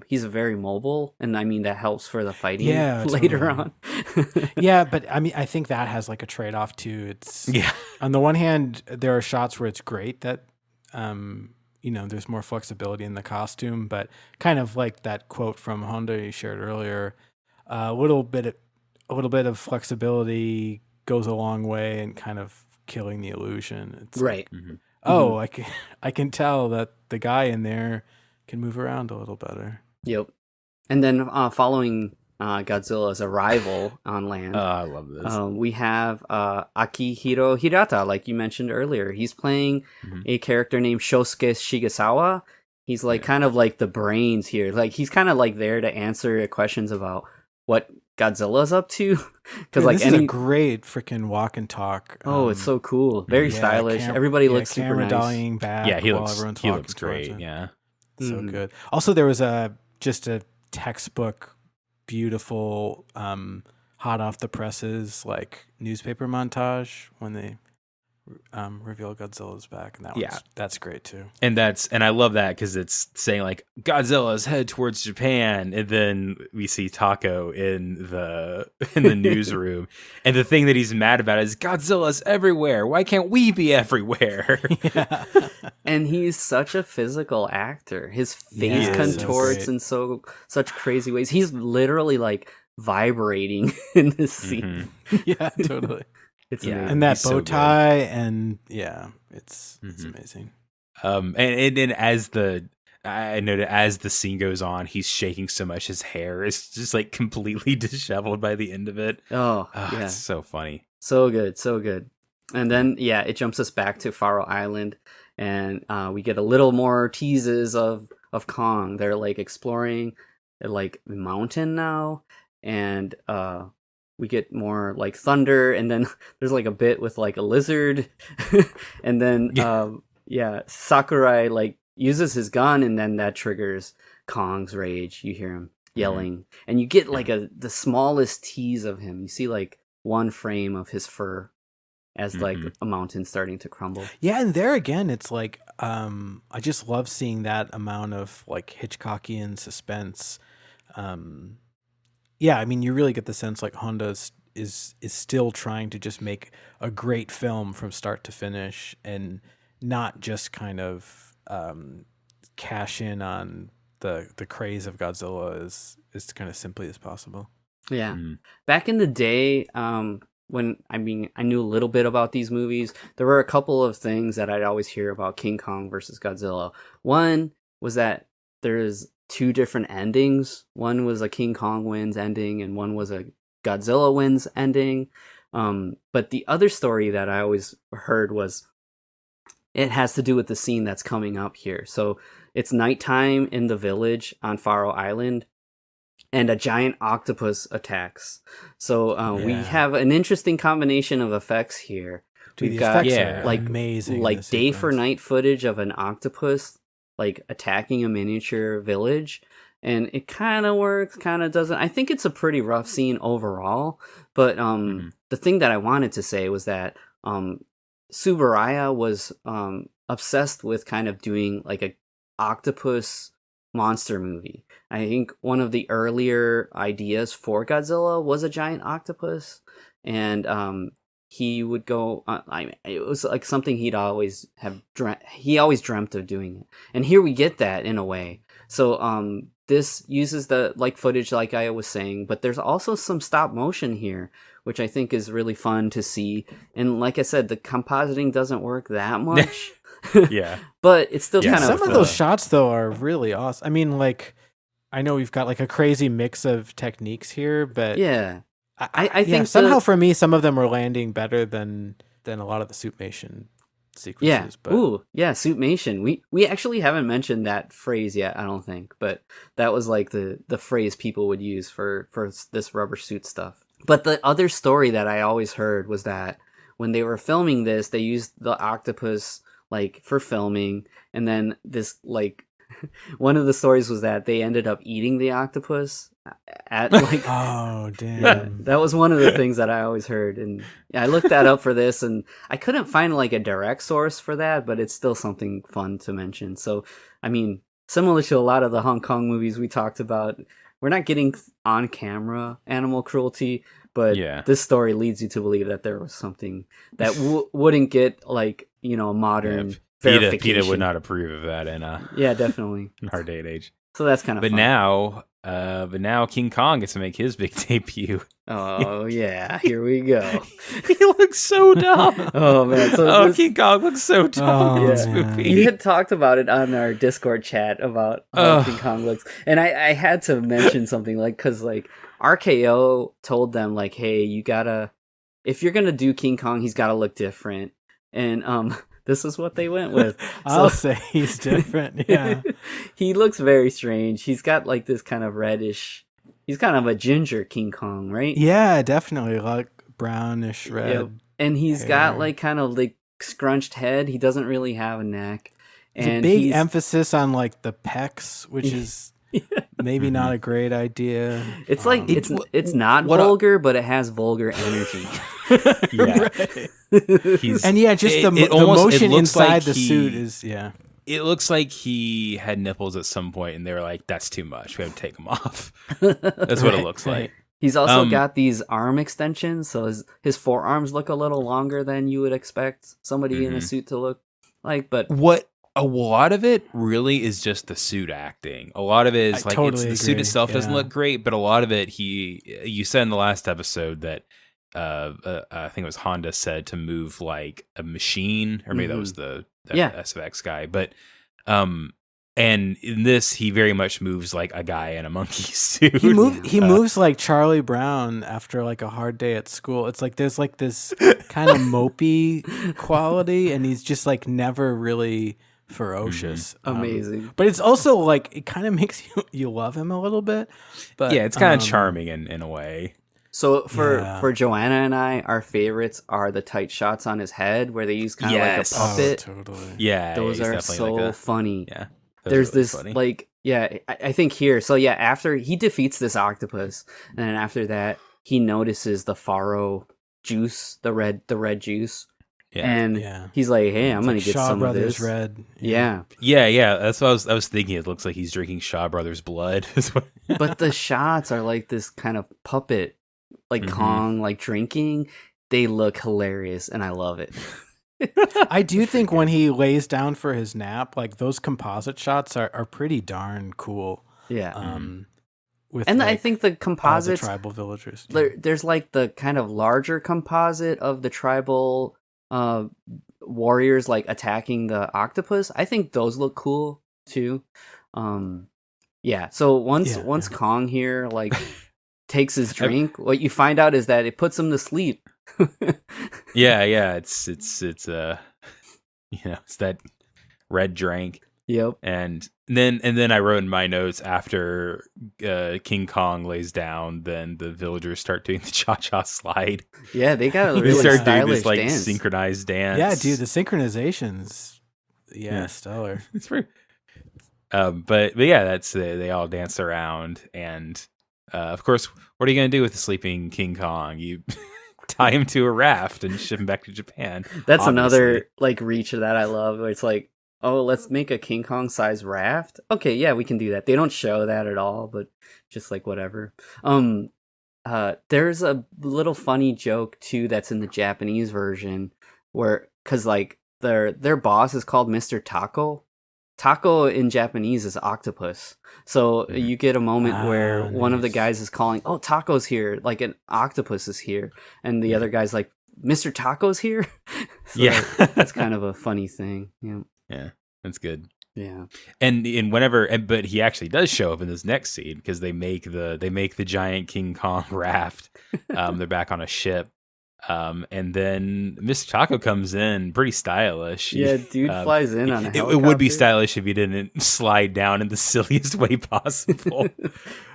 he's very mobile, and I mean that helps for the fighting later on. Yeah, but I mean I think that has like a trade-off too. It's on the one hand there are shots where it's great that there's more flexibility in the costume, but kind of like that quote from Honda you shared earlier, a little bit of flexibility goes a long way in kind of killing the illusion. It's right. Like, I can tell that the guy in there can move around a little better. Yep. And then following Godzilla's arrival on land, I love this. we have Akihiro Hirata, like you mentioned earlier. He's playing a character named Shosuke Shigesawa. He's like kind of like the brains here. Like he's kind of like there to answer questions about what Godzilla's up to, because this is a great freaking walk and talk. It's so cool, very stylish. Everybody looks super nice. Dollying back. Yeah, he looks great. Yeah, so good. Also, there was just a textbook, beautiful, hot off the presses like newspaper montage when they reveal Godzilla's back, and that's great too. And I love that because it's saying like Godzilla's head towards Japan, and then we see Taco in the newsroom, and the thing that he's mad about is Godzilla's everywhere. Why can't we be everywhere? And he's such a physical actor. His face contorts in such crazy ways. He's literally like vibrating in this scene. Yeah, totally. It's amazing. And that bow tie, and it's amazing. And I noted as the scene goes on, he's shaking so much his hair is just like completely disheveled by the end of it. It's so funny, so good. And then it jumps us back to Faro Island, and we get a little more teases of Kong. They're like exploring like the mountain now, and we get more like thunder, and then there's like a bit with like a lizard, and then Sakurai like uses his gun, and then that triggers Kong's rage. You hear him yelling, and you get like the smallest tease of him. You see like one frame of his fur as like a mountain starting to crumble. Yeah, and there again, it's like I just love seeing that amount of like Hitchcockian suspense. I mean, you really get the sense like Honda is still trying to just make a great film from start to finish, and not just kind of cash in on the craze of Godzilla as kind of simply as possible. Yeah. Back in the day, when I knew a little bit about these movies, there were a couple of things that I'd always hear about King Kong versus Godzilla. One was that there's two different endings. One was a King Kong wins ending, and one was a Godzilla wins ending. But the other story that I always heard was it has to do with the scene that's coming up here. So it's nighttime in the village on Faro Island, and a giant octopus attacks. So we have an interesting combination of effects here. Dude, We've got like amazing, like day for night footage of an octopus like attacking a miniature village, and it kind of works, kind of doesn't. I think it's a pretty rough scene overall, but the thing that I wanted to say was that Tsuburaya was obsessed with kind of doing like a octopus monster movie. I think one of the earlier ideas for Godzilla was a giant octopus, and he would go it was like something he'd always have he always dreamt of doing it, and here we get that in a way. So this uses the like footage like I was saying, but there's also some stop motion here, which I think is really fun to see. And like I said, the compositing doesn't work that much. But it's still kind of some of those shots though are really awesome. I mean, like, I know we've got like a crazy mix of techniques here, but I think somehow for me, some of them are landing better than a lot of the suitmation sequences. But Suitmation. We actually haven't mentioned that phrase yet, I don't think, but that was like the phrase people would use for this rubber suit stuff. But the other story that I always heard was that when they were filming this, they used the octopus like for filming, and then this like one of the stories was that they ended up eating the octopus at like oh damn. Yeah, that was one of the things that I always heard, and I looked that up for this, and I couldn't find like a direct source for that, but it's still something fun to mention. So I mean, similar to a lot of the Hong Kong movies we talked about, we're not getting on camera animal cruelty, but this story leads you to believe that there was something that wouldn't get like, you know, modern verification. PETA would not approve of that in definitely in our day and age. So that's kind of fun. But now King Kong gets to make his big debut. Oh yeah, here we go. He looks so dumb. Oh man, so King Kong looks so dumb in this movie. You had talked about it on our Discord chat about how King Kong looks, and I had to mention something like, because like RKO told them like, hey, you gotta, if you're gonna do King Kong, he's gotta look different, and this is what they went with. I'll say he's different. Yeah. He looks very strange. He's got like this kind of reddish, he's kind of a ginger King Kong, right? Yeah, definitely. Like brownish red. Yep. And he's got like kind of like scrunched head. He doesn't really have a neck. There's a big emphasis on like the pecs, which is maybe not a great idea. It's like it's not vulgar, but it has vulgar energy. Yeah. The motion inside like the suit is It looks like he had nipples at some point, and they were like, "That's too much. We have to take them off." That's what it looks like. He's also got these arm extensions, so his forearms look a little longer than you would expect somebody in a suit to look like. But a lot of it really is just the suit acting. A lot of it is the suit itself doesn't look great, but a lot of it, you said in the last episode that I think it was Honda said to move like a machine, or maybe that was the SFX guy. But and in this, he very much moves like a guy in a monkey suit. He moves like Charlie Brown after like a hard day at school. It's like there's like this kind of mopey quality, and he's just like never really ferocious. Amazing. But it's also like it kind of makes you love him a little bit. But yeah, it's kind of charming in a way. So for Joanna and I, our favorites are the tight shots on his head where they use kind of like a puppet. Oh, totally. Yeah, those are so like funny. Yeah. There's really this funny. Like, I think here. So yeah, after he defeats this octopus, and then after that, he notices the Faro juice, the red juice. Yeah. And he's like, "Hey, I'm gonna get Shaw some Brothers of this." Red. Yeah. That's what I was thinking. It looks like he's drinking Shaw Brothers blood. But the shots are like this kind of puppet, like Kong, like drinking. They look hilarious, and I love it. I do think when he lays down for his nap, like those composite shots are pretty darn cool. Yeah. And I think the composites, all the tribal villagers. There's like the kind of larger composite of the tribal warriors like attacking the octopus. I think those look cool too. So once Kong here like takes his drink, what you find out is that it puts him to sleep. It's that red drink. Yep. And then I wrote in my notes, after King Kong lays down, then the villagers start doing the cha-cha slide. Yeah, they got a really start stylish doing this like dance. synchronized dance. Yeah, dude, the synchronizations. Stellar. It's pretty. But yeah, that's they all dance around, and of course, what are you gonna do with the sleeping King Kong? You tie him to a raft and ship him back to Japan. That's obviously another like reach that I love, where it's like, oh, let's make a King Kong size raft. Okay, yeah, we can do that. They don't show that at all, but just like whatever. There's a little funny joke too that's in the Japanese version, where because like their boss is called Mr. Taco. Taco in Japanese is octopus. So you get a moment where one of the guys is calling, "Oh, Taco's here!" Like an octopus is here, and the other guy's like, "Mr. Taco's here." So that's kind of a funny thing. Yeah. Yeah, that's good. Yeah, but he actually does show up in this next scene, because they make the giant King Kong raft. They're back on a ship, And then Mr. Taco comes in pretty stylish. Yeah, dude flies in on a helicopter. It would be stylish if he didn't slide down in the silliest way possible.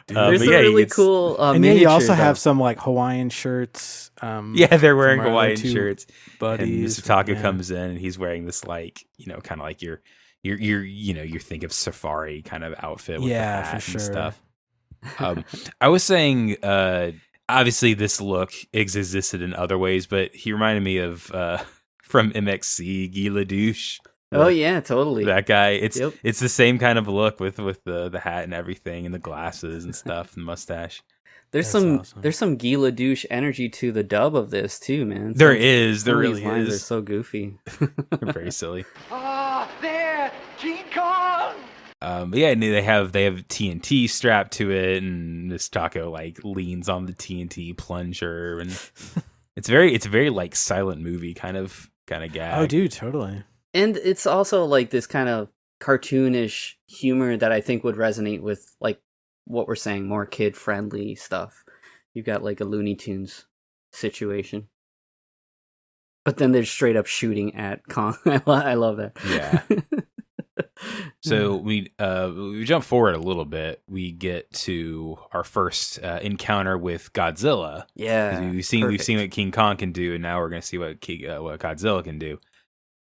There's a really cool and then you also have some like Hawaiian shirts. They're wearing Hawaiian shirts. Buddies, and Mr. Taco comes in and he's wearing this like, kind of like your think of safari kind of outfit with the hat for sure. and stuff. I was saying, obviously this look existed in other ways, but he reminded me of from MXC, Guy Ledouche. Oh yeah, totally. That guy. It's the same kind of look with the hat and everything and the glasses and stuff and mustache. There's some Guy Ledouche energy to the dub of this too, man. There really lines is. are so goofy. They're very silly. There, King Kong. But yeah, and they have TNT strapped to it, and Miss Taco like leans on the TNT plunger, and it's very like silent movie kind of gag. Oh, dude, totally. And it's also like this kind of cartoonish humor that I think would resonate with like what we're saying, more kid friendly stuff. You've got like a Looney Tunes situation, but then they're straight up shooting at Kong. I love that. Yeah. So we jump forward a little bit. We get to our first encounter with Godzilla. Yeah, we've seen what King Kong can do, and now we're gonna see what Godzilla can do.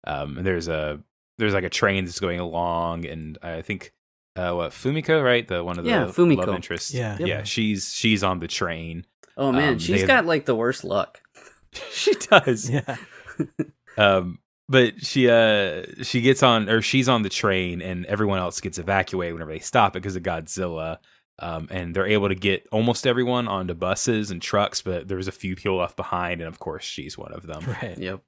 And there's like a train that's going along, and I think Fumiko, right? One of the Fumiko. love interests. Yeah. She's on the train. Oh man, she's got like the worst luck. She does. Yeah. But she gets on, or she's on the train, and everyone else gets evacuated whenever they stop because of Godzilla. And they're able to get almost everyone onto buses and trucks, but there's a few people left behind, and of course she's one of them. Right. Yep.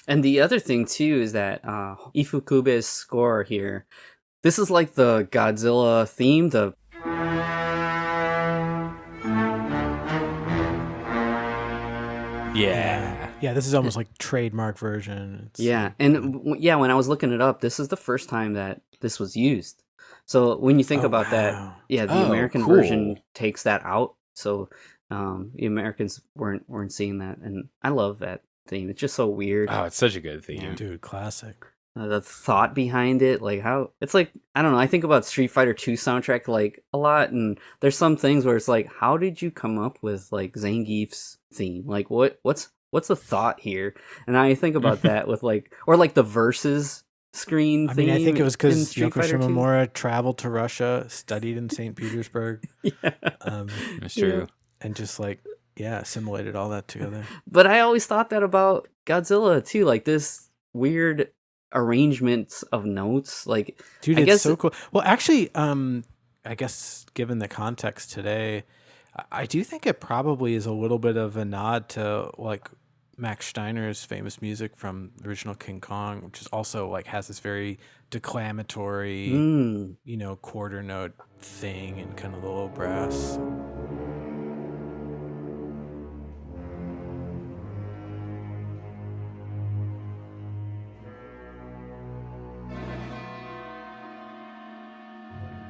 And the other thing too is that Ifukube's score here, this is like the Godzilla theme, Yeah, this is almost like trademark version. When I was looking it up, this is the first time that this was used. So when you think about that, the American version takes that out. So the Americans weren't seeing that, and I love that theme. It's just so weird. Oh, it's such a good theme, dude. Classic. The thought behind it, like how it's like, I don't know. I think about Street Fighter 2 soundtrack like a lot, and there's some things where it's like, how did you come up with like Zangief's theme? Like what's the thought here? And I think about that with like, or like the Versus screen theme. I think it was because Yoko Shimomura traveled to Russia, studied in St. Petersburg. That's true. And just like, assimilated all that together. But I always thought that about Godzilla too, like this weird arrangements of notes. Like, dude, it's so cool. Well, actually, I guess given the context today, I do think it probably is a little bit of a nod to like Max Steiner's famous music from the original King Kong, which is also like has this very declamatory, quarter note thing and kind of the low brass.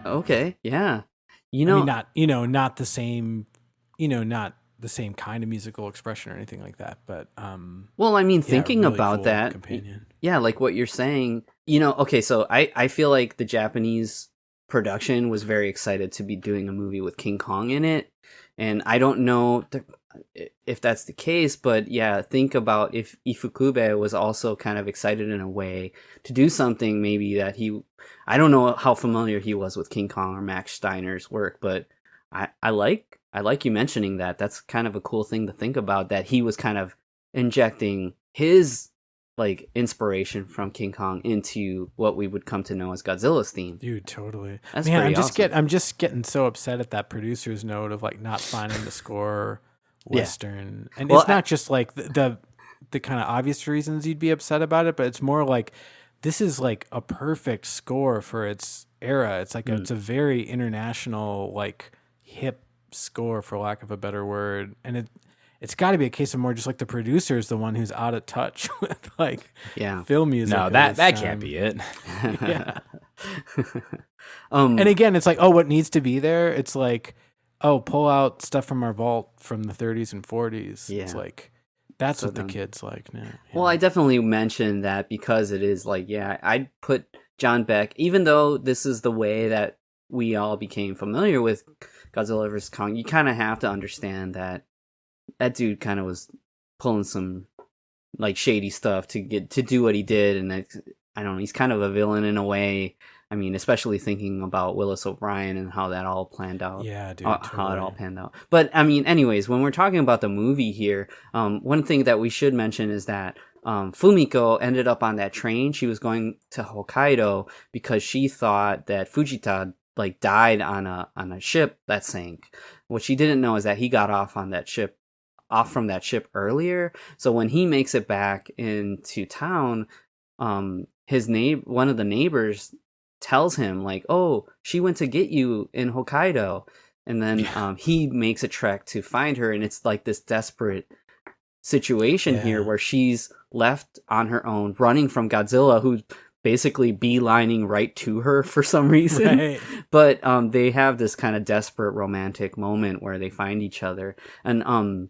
Okay, yeah. Not the same, not the same kind of musical expression or anything like that, but well, I mean, thinking really about cool that, companion. Yeah, like what you're saying, okay, so I feel like the Japanese production was very excited to be doing a movie with King Kong in it, and I don't know if that's the case, but yeah, think about if Ifukube was also kind of excited in a way to do something maybe that I don't know how familiar he was with King Kong or Max Steiner's work, but I like you mentioning that. That's kind of a cool thing to think about, that he was kind of injecting his like inspiration from King Kong into what we would come to know as Godzilla's theme. Dude, totally. That's Man, pretty awesome. I'm just getting so upset at that producer's note of like not finding the score Western. And it's not just like the kind of obvious reasons you'd be upset about it, but it's more like this is like a perfect score for its era. It's like it's a very international, like hip score, for lack of a better word. And it's got to be a case of more just like the producer is the one who's out of touch with like film music. No, that can't be it. Yeah. And again, it's like, what needs to be there? It's like, pull out stuff from our vault from the 30s and 40s. Yeah. It's like That's what the kids like now. Yeah. Well, I definitely mentioned that because it is like, yeah, I'd put John Beck, even though this is the way that we all became familiar with Godzilla vs. Kong, you kind of have to understand that dude kind of was pulling some like shady stuff to do what he did, and I don't know, he's kind of a villain in a way. I mean, especially thinking about Willis O'Brien and how that all planned out. Yeah, dude. How it all panned out. But, I mean, anyways, when we're talking about the movie here, one thing that we should mention is that Fumiko ended up on that train. She was going to Hokkaido because she thought that Fujita, like, died on a ship that sank. What she didn't know is that he got off from that ship earlier. So when he makes it back into town, one of the neighbors tells him like, oh, she went to get you in Hokkaido, and then he makes a trek to find her, and it's like this desperate situation here where she's left on her own running from Godzilla, who's basically beelining right to her for some reason. Right. But they have this kind of desperate romantic moment where they find each other, and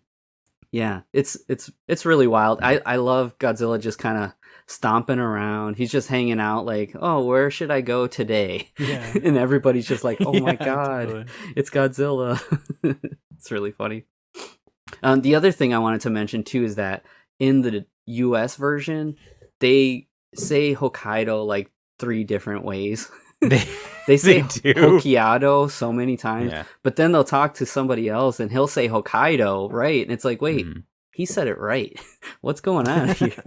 it's really wild. I love Godzilla just kind of stomping around. He's just hanging out like, oh, where should I go today? Yeah. And everybody's just like, oh my god, totally. It's Godzilla. It's really funny. The other thing I wanted to mention too is that in the US version, they say Hokkaido like 3 different ways. They say Hokkaido so many times, but then they'll talk to somebody else and he'll say Hokkaido, right? And it's like, wait, he said it right. What's going on here?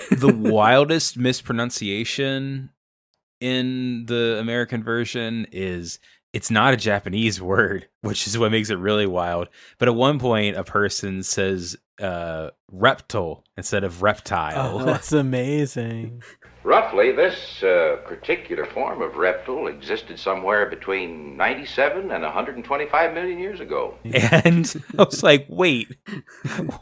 The wildest mispronunciation in the American version is it's not a Japanese word, which is what makes it really wild. But at one point, a person says reptile instead of reptile. Oh, that's amazing. Roughly, this particular form of reptile existed somewhere between 97 and 125 million years ago. And I was like, wait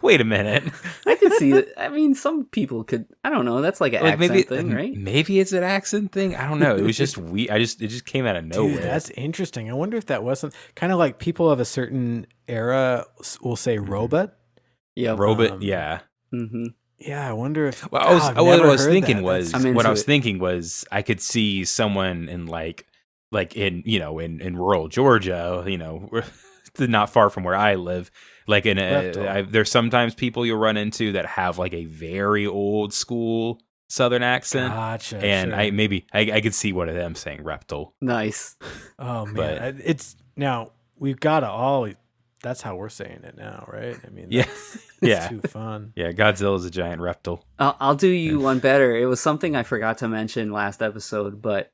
a minute. I could see it. I mean, some people could, I don't know, that's like an accent thing, right? Maybe it's an accent thing. I don't know. It was just weird. It just came out of nowhere. Dude, that's interesting. I wonder if that wasn't kind of like people of a certain era will say robot. Yeah. Robot, yeah. Mm-hmm. Yeah, I wonder if. Well, what I was thinking was I could see someone in like in rural Georgia, not far from where I live. Like there's sometimes people you'll run into that have like a very old school Southern accent. Gotcha. And sure. I could see one of them saying reptile. Nice. Oh man, it's now we've got to all. That's how we're saying it now, right? I mean, it's too fun. Yeah, Godzilla's a giant reptile. I'll do you one better. It was something I forgot to mention last episode, but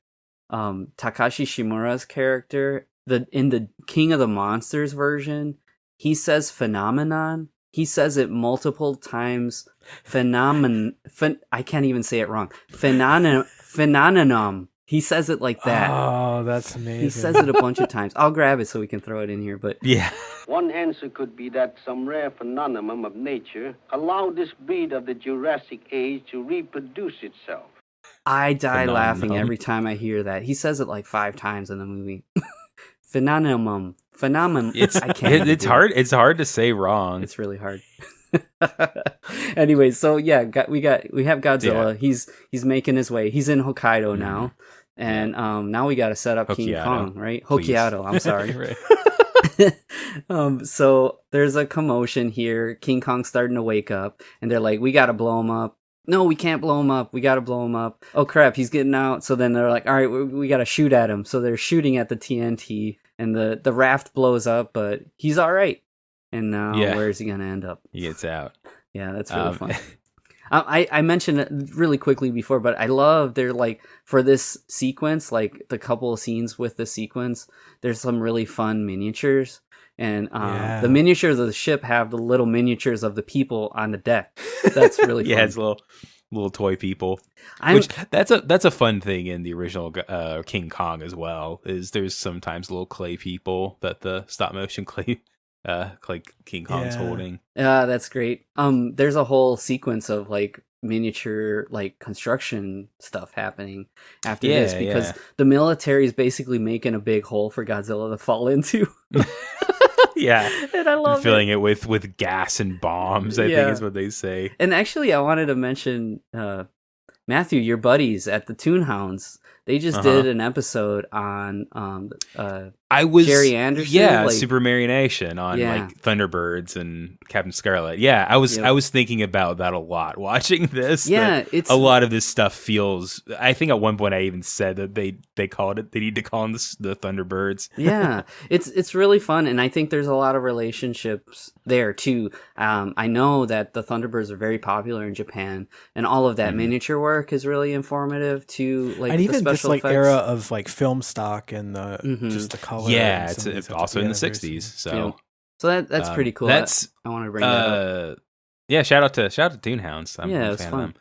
Takashi Shimura's character, in the King of the Monsters version, he says phenomenon. He says it multiple times. I can't even say it wrong. Phenomenon. He says it like that. Oh, that's amazing. He says it a bunch of times. I'll grab it so we can throw it in here. But yeah. One answer could be that some rare phenomenon of nature allowed this breed of the Jurassic age to reproduce itself. I die laughing every time I hear that. He says it like 5 times in the movie. Phenomenon. It's hard. It's hard to say wrong. It's really hard. Anyway, so yeah, we have Godzilla. Yeah. He's making his way. He's in Hokkaido now, and now we got to set up Hokkaido. King Kong, right? Hokkaido. I'm sorry. So there's a commotion here. King Kong's starting to wake up, and they're like, "We got to blow him up." No, we can't blow him up. We got to blow him up. Oh crap, he's getting out. So then they're like, "All right, we got to shoot at him." So they're shooting at the TNT, and the raft blows up, but he's all right. And now, where is he going to end up? He gets out. Yeah, that's really fun. I mentioned it really quickly before, but I love they're like for this sequence, like the couple of scenes with the sequence, there's some really fun miniatures. And the miniatures of the ship have the little miniatures of the people on the deck. That's really fun. Yeah, it's little toy people. Which that's a fun thing in the original King Kong as well. Is there's sometimes little clay people that the stop motion clay King Kong's holding. Yeah, that's great. There's a whole sequence of like miniature like construction stuff happening after this because the military is basically making a big hole for Godzilla to fall into. Yeah. And I love filling it with gas and bombs, I think is what they say. And actually, I wanted to mention, Matthew, your buddies at the Toonhounds, they just did an episode on Jerry Anderson, Super Marionation on like Thunderbirds and Captain Scarlet. Yeah, I was thinking about that a lot watching this. Yeah, it's a lot of this stuff feels. I think at one point I even said that they called it. They need to call them the Thunderbirds. Yeah, it's really fun, and I think there's a lot of relationships there too. I know that the Thunderbirds are very popular in Japan, and all of that miniature work is really informative to like and the even special this like effects. era of like film stock and the just the color. Yeah, it's also in the 60s. So that's pretty cool. I want to bring that up. Yeah, shout out to Toonhounds. I'm a fan fun.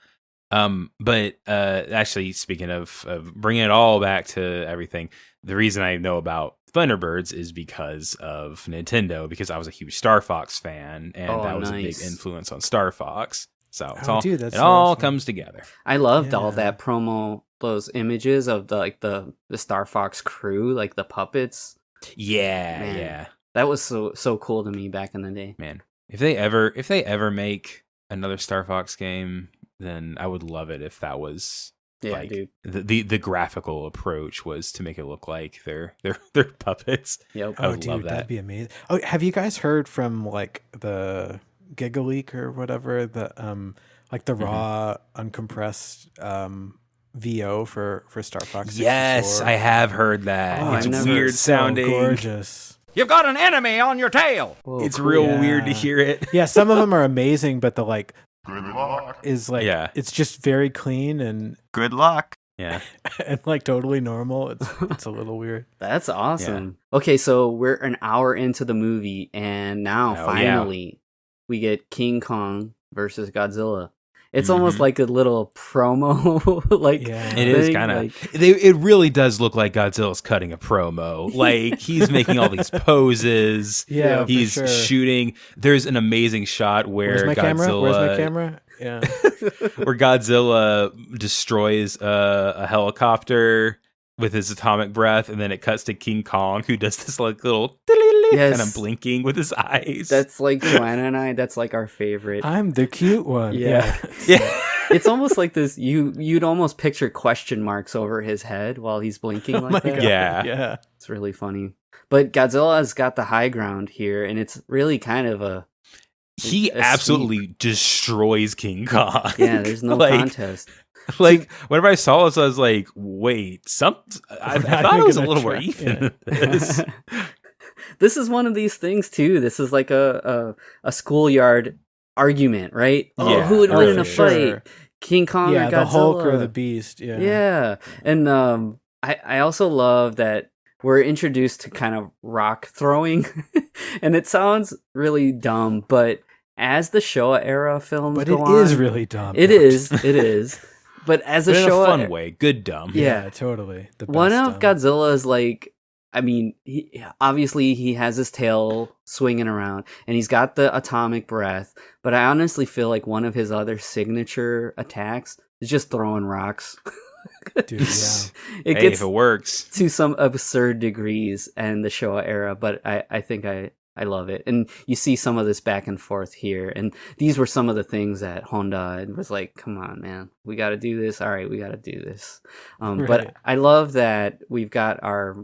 of them. But actually, speaking of bringing it all back to everything, the reason I know about Thunderbirds is because of Nintendo, because I was a huge Star Fox fan, and that was a big influence on Star Fox. So it all comes together. I loved all that promo, those images of the Star Fox crew, like the puppets. Yeah. That was so cool to me back in the day. Man, if they ever make another Star Fox game, then I would love it if that was dude. The graphical approach was to make it look like they're puppets. Yep. I would love that. That'd be amazing. Oh, have you guys heard from like the Gigaleak or whatever, the like the raw uncompressed VO for Star Fox 64? Yes, I have heard that. It's weird sounding. Gorgeous. You've got an enemy on your tail. Whoa, it's real weird to hear it. Yeah, some of them are amazing, but the like Good luck. is like it's just very clean and good luck. Yeah. and like totally normal. It's a little weird. That's awesome. Yeah. Okay, so we're an hour into the movie, and now finally we get King Kong versus Godzilla. It's almost like a little promo, it is kind of. It really does look like Godzilla's cutting a promo. Like he's making all these poses. Yeah, he's shooting. There's an amazing shot where Where's my camera? Yeah, where Godzilla destroys a helicopter with his atomic breath, and then it cuts to King Kong, who does this like little kind of blinking with his eyes. That's like Joanna and I. That's like our favorite. I'm the cute one. Yeah. It's almost like this. You'd almost picture question marks over his head while he's blinking like that. God. Yeah. It's really funny. But Godzilla's got the high ground here, and it's really kind of a absolutely destroys King Kong. Yeah, there's no contest. Like whenever I saw this, I was like, "Wait, I thought it was a little more even." Yeah. This is one of these things too. This is like a schoolyard argument, right? Yeah. Who would win in a fight? Sure. King Kong or Godzilla? The Hulk or the Beast. Yeah. Yeah, and I also love that we're introduced to kind of rock throwing, and it sounds really dumb, but as the Showa era films go on, it is really dumb. It is. But as a Showa, fun way, good dumb. Yeah, totally. One of Godzilla's obviously he has his tail swinging around, and he's got the atomic breath. But I honestly feel like one of his other signature attacks is just throwing rocks. Dude, yeah. It gets if it works to some absurd degrees in the Showa era, but I think I love it. And you see some of this back and forth here. And these were some of the things that Honda was like, come on, man, we got to do this. All right, we got to do this. Right. But I love that we've got our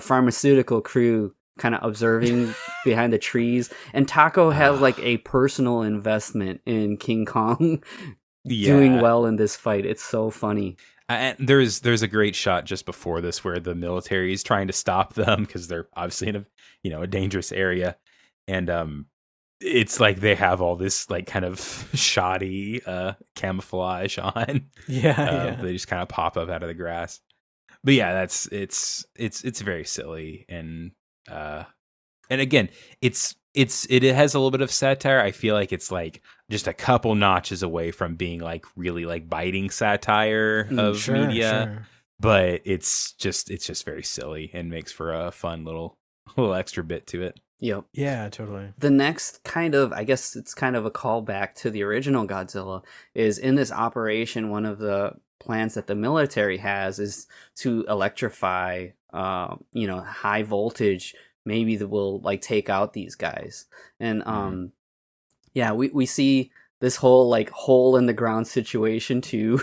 pharmaceutical crew kind of observing behind the trees. And Taco has like a personal investment in King Kong doing well in this fight. It's so funny. And there's a great shot just before this where the military is trying to stop them because they're obviously in a dangerous area, and it's like they have all this like kind of shoddy camouflage on. They just kind of pop up out of the grass. But yeah, it's very silly, and again, it has a little bit of satire. I feel like it's like just a couple notches away from being like really like biting satire of media, sure. But it's just very silly and makes for a fun little extra bit to it. Yep. Yeah, totally. The next I guess it's kind of a callback to the original Godzilla, is in this operation, one of the plans that the military has is to electrify, high voltage maybe that will like take out these guys. And yeah, we see this whole like hole in the ground situation too.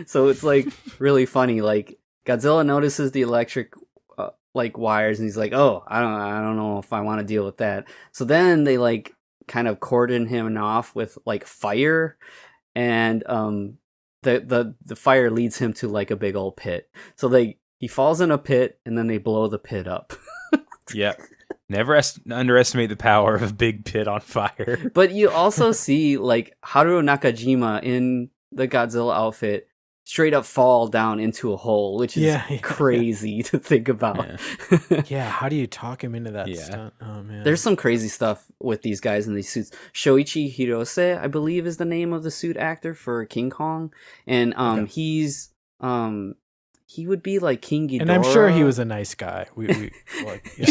So it's like really funny. Like Godzilla notices the electric like wires, and he's like, "Oh, I don't know if I want to deal with that." So then they like kind of cordon him off with like fire, and the fire leads him to like a big old pit. So he falls in a pit, and then they blow the pit up. Yep. Never underestimate the power of a big pit on fire. But you also see like Haruo Nakajima in the Godzilla outfit straight up fall down into a hole, which is crazy to think about. Yeah, how do you talk him into that stunt? Oh man. There's some crazy stuff with these guys in these suits. Shoichi Hirose, I believe, is the name of the suit actor for King Kong. And he's he would be like King Ghidorah. And I'm sure he was a nice guy. We like, I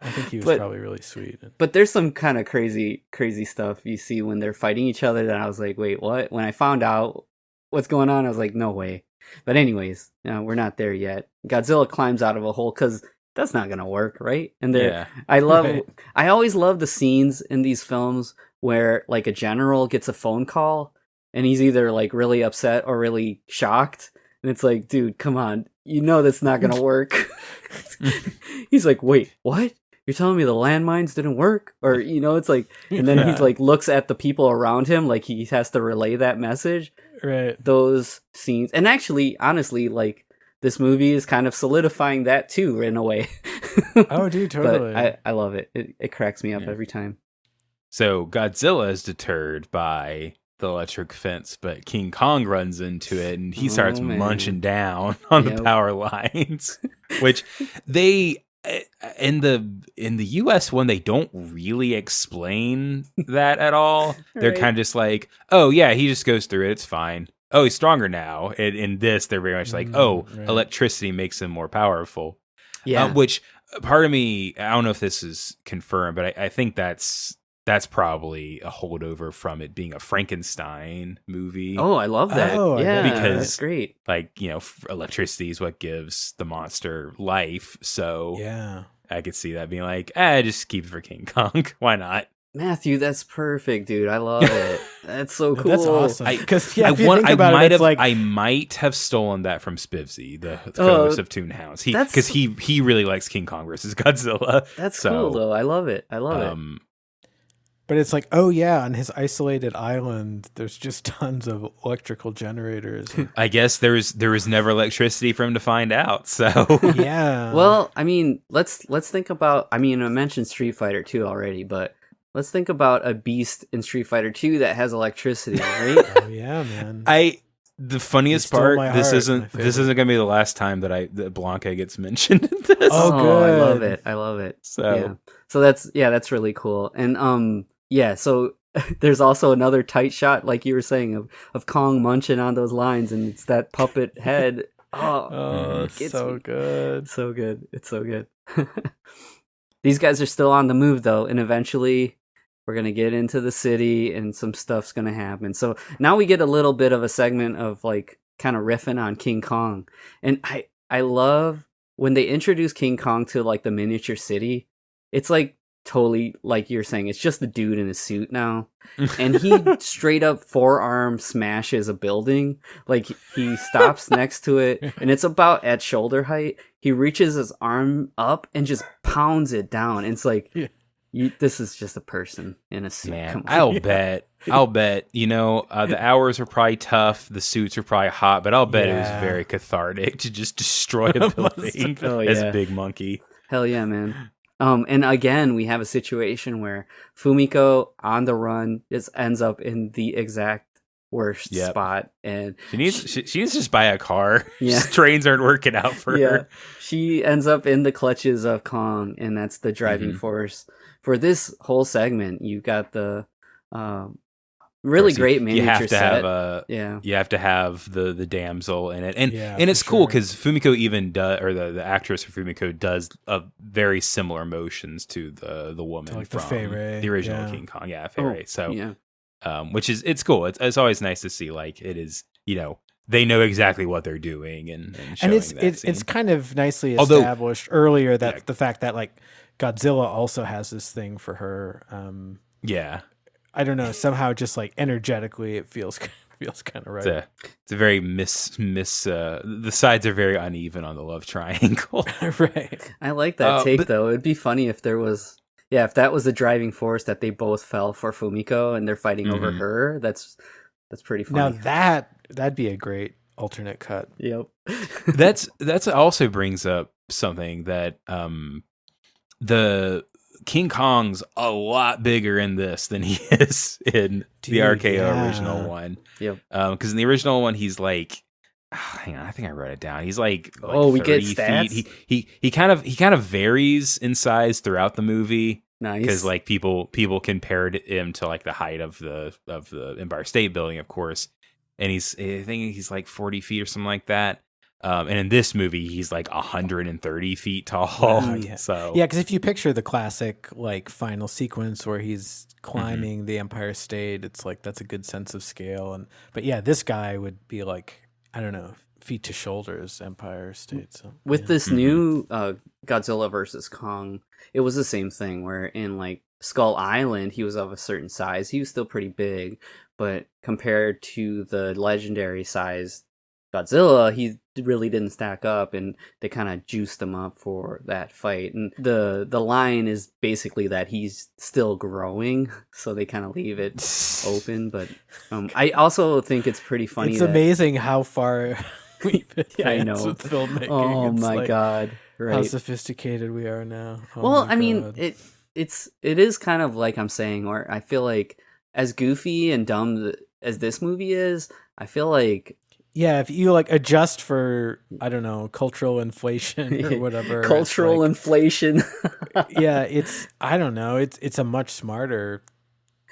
think he was probably really sweet. But there's some kind of crazy stuff you see when they're fighting each other that I was like, wait, what? When I found out what's going on, I was like, no way. But anyways, we're not there yet. Godzilla climbs out of a hole because that's not gonna work, right? And I always love the scenes in these films where like a general gets a phone call and he's either like really upset or really shocked. And it's like, dude, come on. You know that's not going to work. He's like, wait, what? You're telling me the landmines didn't work? Or, it's like, and then he's like, looks at the people around him like he has to relay that message. Right. Those scenes. And actually, honestly, like, this movie is kind of solidifying that too, in a way. Oh, dude, totally. But I love it. It cracks me up every time. So Godzilla is deterred by the electric fence, but King Kong runs into it and he starts munching down on the power lines, which they in the US one, they don't really explain that at all. They're kind of just like, oh yeah, he just goes through it, it's fine. Oh, he's stronger now. And in this, they're very much like, electricity makes him more powerful. Yeah. Which part of me, I don't know if this is confirmed, but I think that's probably a holdover from it being a Frankenstein movie. Oh, I love that. Oh, yeah, because that's great. Like, electricity is what gives the monster life. So I could see that being like, just keep it for King Kong. Why not? Matthew, that's perfect, dude. I love it. That's so cool. That's awesome. I might have stolen that from Spivsy, the co-host of Toonhouse. Because he really likes King Kong versus Godzilla. That's cool, though. I love it. But it's like, oh yeah, on his isolated island, there's just tons of electrical generators. I guess there was never electricity for him to find out. So yeah. Well, I mean, let's think about. I mean, I mentioned Street Fighter 2 already, but let's think about a beast in Street Fighter 2 that has electricity, right? Oh yeah, man. The funniest part, this isn't gonna be the last time that Blanca gets mentioned in this. Oh, good. I love it. So that's really cool. And so there's also another tight shot, like you were saying, of Kong munching on those lines, and it's that puppet head. It's so good. So good. It's so good. These guys are still on the move, though, and eventually we're going to get into the city and some stuff's going to happen. So now we get a little bit of a segment of like kind of riffing on King Kong. And I love when they introduce King Kong to like the miniature city. It's like totally like you're saying, it's just the dude in a suit now. And he straight up forearm smashes a building. Like he stops next to it and it's about at shoulder height. He reaches his arm up and just pounds it down. And it's like, this is just a person in a suit. Man, I'll bet. The hours are probably tough. The suits are probably hot, but I'll bet it was very cathartic to just destroy a building as a big monkey. Hell yeah, man. And again, we have a situation where Fumiko on the run just ends up in the exact worst spot, and she needs to just buy a car. Yeah, trains aren't working out for her. She ends up in the clutches of Kong, and that's the driving force for this whole segment. You got the really great miniature set. You have to have the damsel in it, and it's cool because Fumiko even does, or the actress for Fumiko does very similar motions to the woman like from the original King Kong. Yeah, Fei Rei. So, which is it's cool. It's always nice to see like it is they know exactly what they're doing, and it's kind of nicely established earlier that the fact that like Godzilla also has this thing for her. I don't know, somehow just like energetically it feels kind of right. It's a very the sides are very uneven on the love triangle. Right. I like that take though. It'd be funny if there was if that was the driving force, that they both fell for Fumiko and they're fighting over her. That's pretty funny. Now that'd be a great alternate cut. Yep. That's also brings up something that the King Kong's a lot bigger in this than he is in the RKO original one. Yep. Because in the original one, he's like, hang on, I think I wrote it down. He's like we get 30 stats? feet. He kind of varies in size throughout the movie. Nice. Because like people compared him to like the height of the Empire State Building, of course. And I think he's like 40 feet or something like that. And in this movie, he's like 130 feet tall. So because if you picture the classic like final sequence where he's climbing the Empire State, it's like that's a good sense of scale. But this guy would be like, I don't know, feet to shoulders Empire State. So with this new Godzilla versus Kong, it was the same thing where in like Skull Island, he was of a certain size. He was still pretty big, but compared to the legendary size Godzilla, he really didn't stack up, and they kind of juiced him up for that fight. And the line is basically that he's still growing, so they kind of leave it open. But I also think it's pretty funny. It's amazing how far we've I know with filmmaking. Oh it's my like god! Right. How sophisticated we are now. I mean, it is kind of like I'm saying, or I feel like as goofy and dumb as this movie is, I feel like. Yeah, if you like adjust for, I don't know, cultural inflation or whatever. Cultural inflation. I don't know. It's a much smarter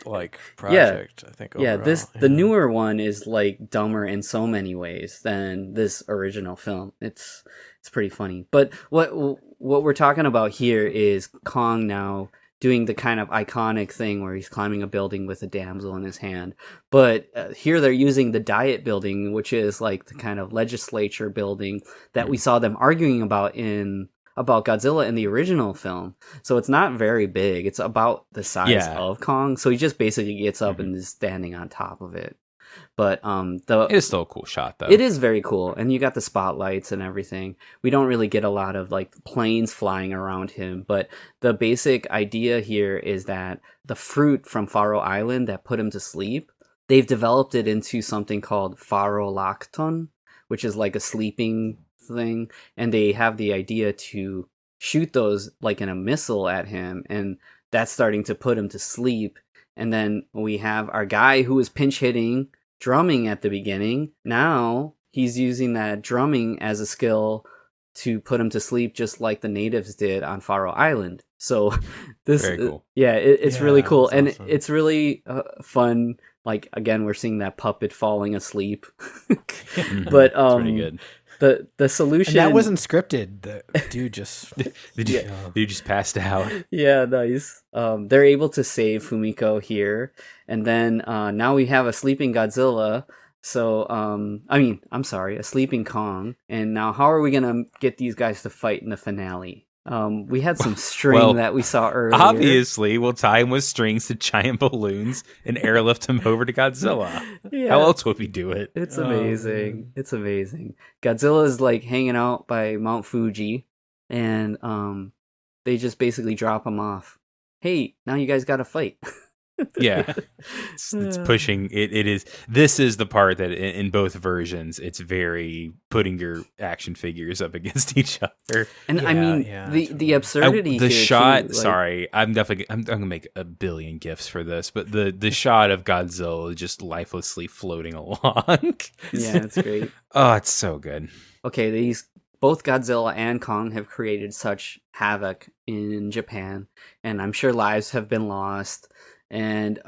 like project, I think. Overall. The newer one is like dumber in so many ways than this original film. It's pretty funny. But what we're talking about here is Kong now doing the kind of iconic thing where he's climbing a building with a damsel in his hand. But here they're using the Diet Building, which is like the kind of legislature building that we saw them arguing about Godzilla in the original film. So it's not very big. It's about the size of Kong. So he just basically gets up and is standing on top of it. But it is still a cool shot though. It is very cool, and you got the spotlights and everything. We don't really get a lot of like planes flying around him, but the basic idea here is that the fruit from Faro Island that put him to sleep, they've developed it into something called Pharolacton, which is like a sleeping thing, and they have the idea to shoot those like in a missile at him, and that's starting to put him to sleep. And then we have our guy who was pinch hitting drumming at the beginning. Now he's using that drumming as a skill to put him to sleep, just like the natives did on Faro Island. So this, very cool. It's really cool, and awesome. it's really fun. Like again, we're seeing that puppet falling asleep, but pretty good. The solution and that wasn't scripted. The dude just dude just passed out. Yeah, nice. They're able to save Fumiko here, and then now we have a sleeping Godzilla. So a sleeping Kong. And now how are we gonna get these guys to fight in the finale? We had some string that we saw earlier. Obviously, we'll tie him with strings to giant balloons and airlift him over to Godzilla. Yeah. How else would we do it? It's amazing. It's amazing. Godzilla is like hanging out by Mount Fuji, and they just basically drop him off. Hey, now you guys got to fight. Yeah, it's pushing. It is. This is the part that in both versions, it's very putting your action figures up against each other. And the absurdity. The shot. Too, like, sorry, I'm gonna make a billion gifs for this, but the shot of Godzilla just lifelessly floating along. Yeah, it's great. Oh, it's so good. Okay, both Godzilla and Kong have created such havoc in Japan, and I'm sure lives have been lost. And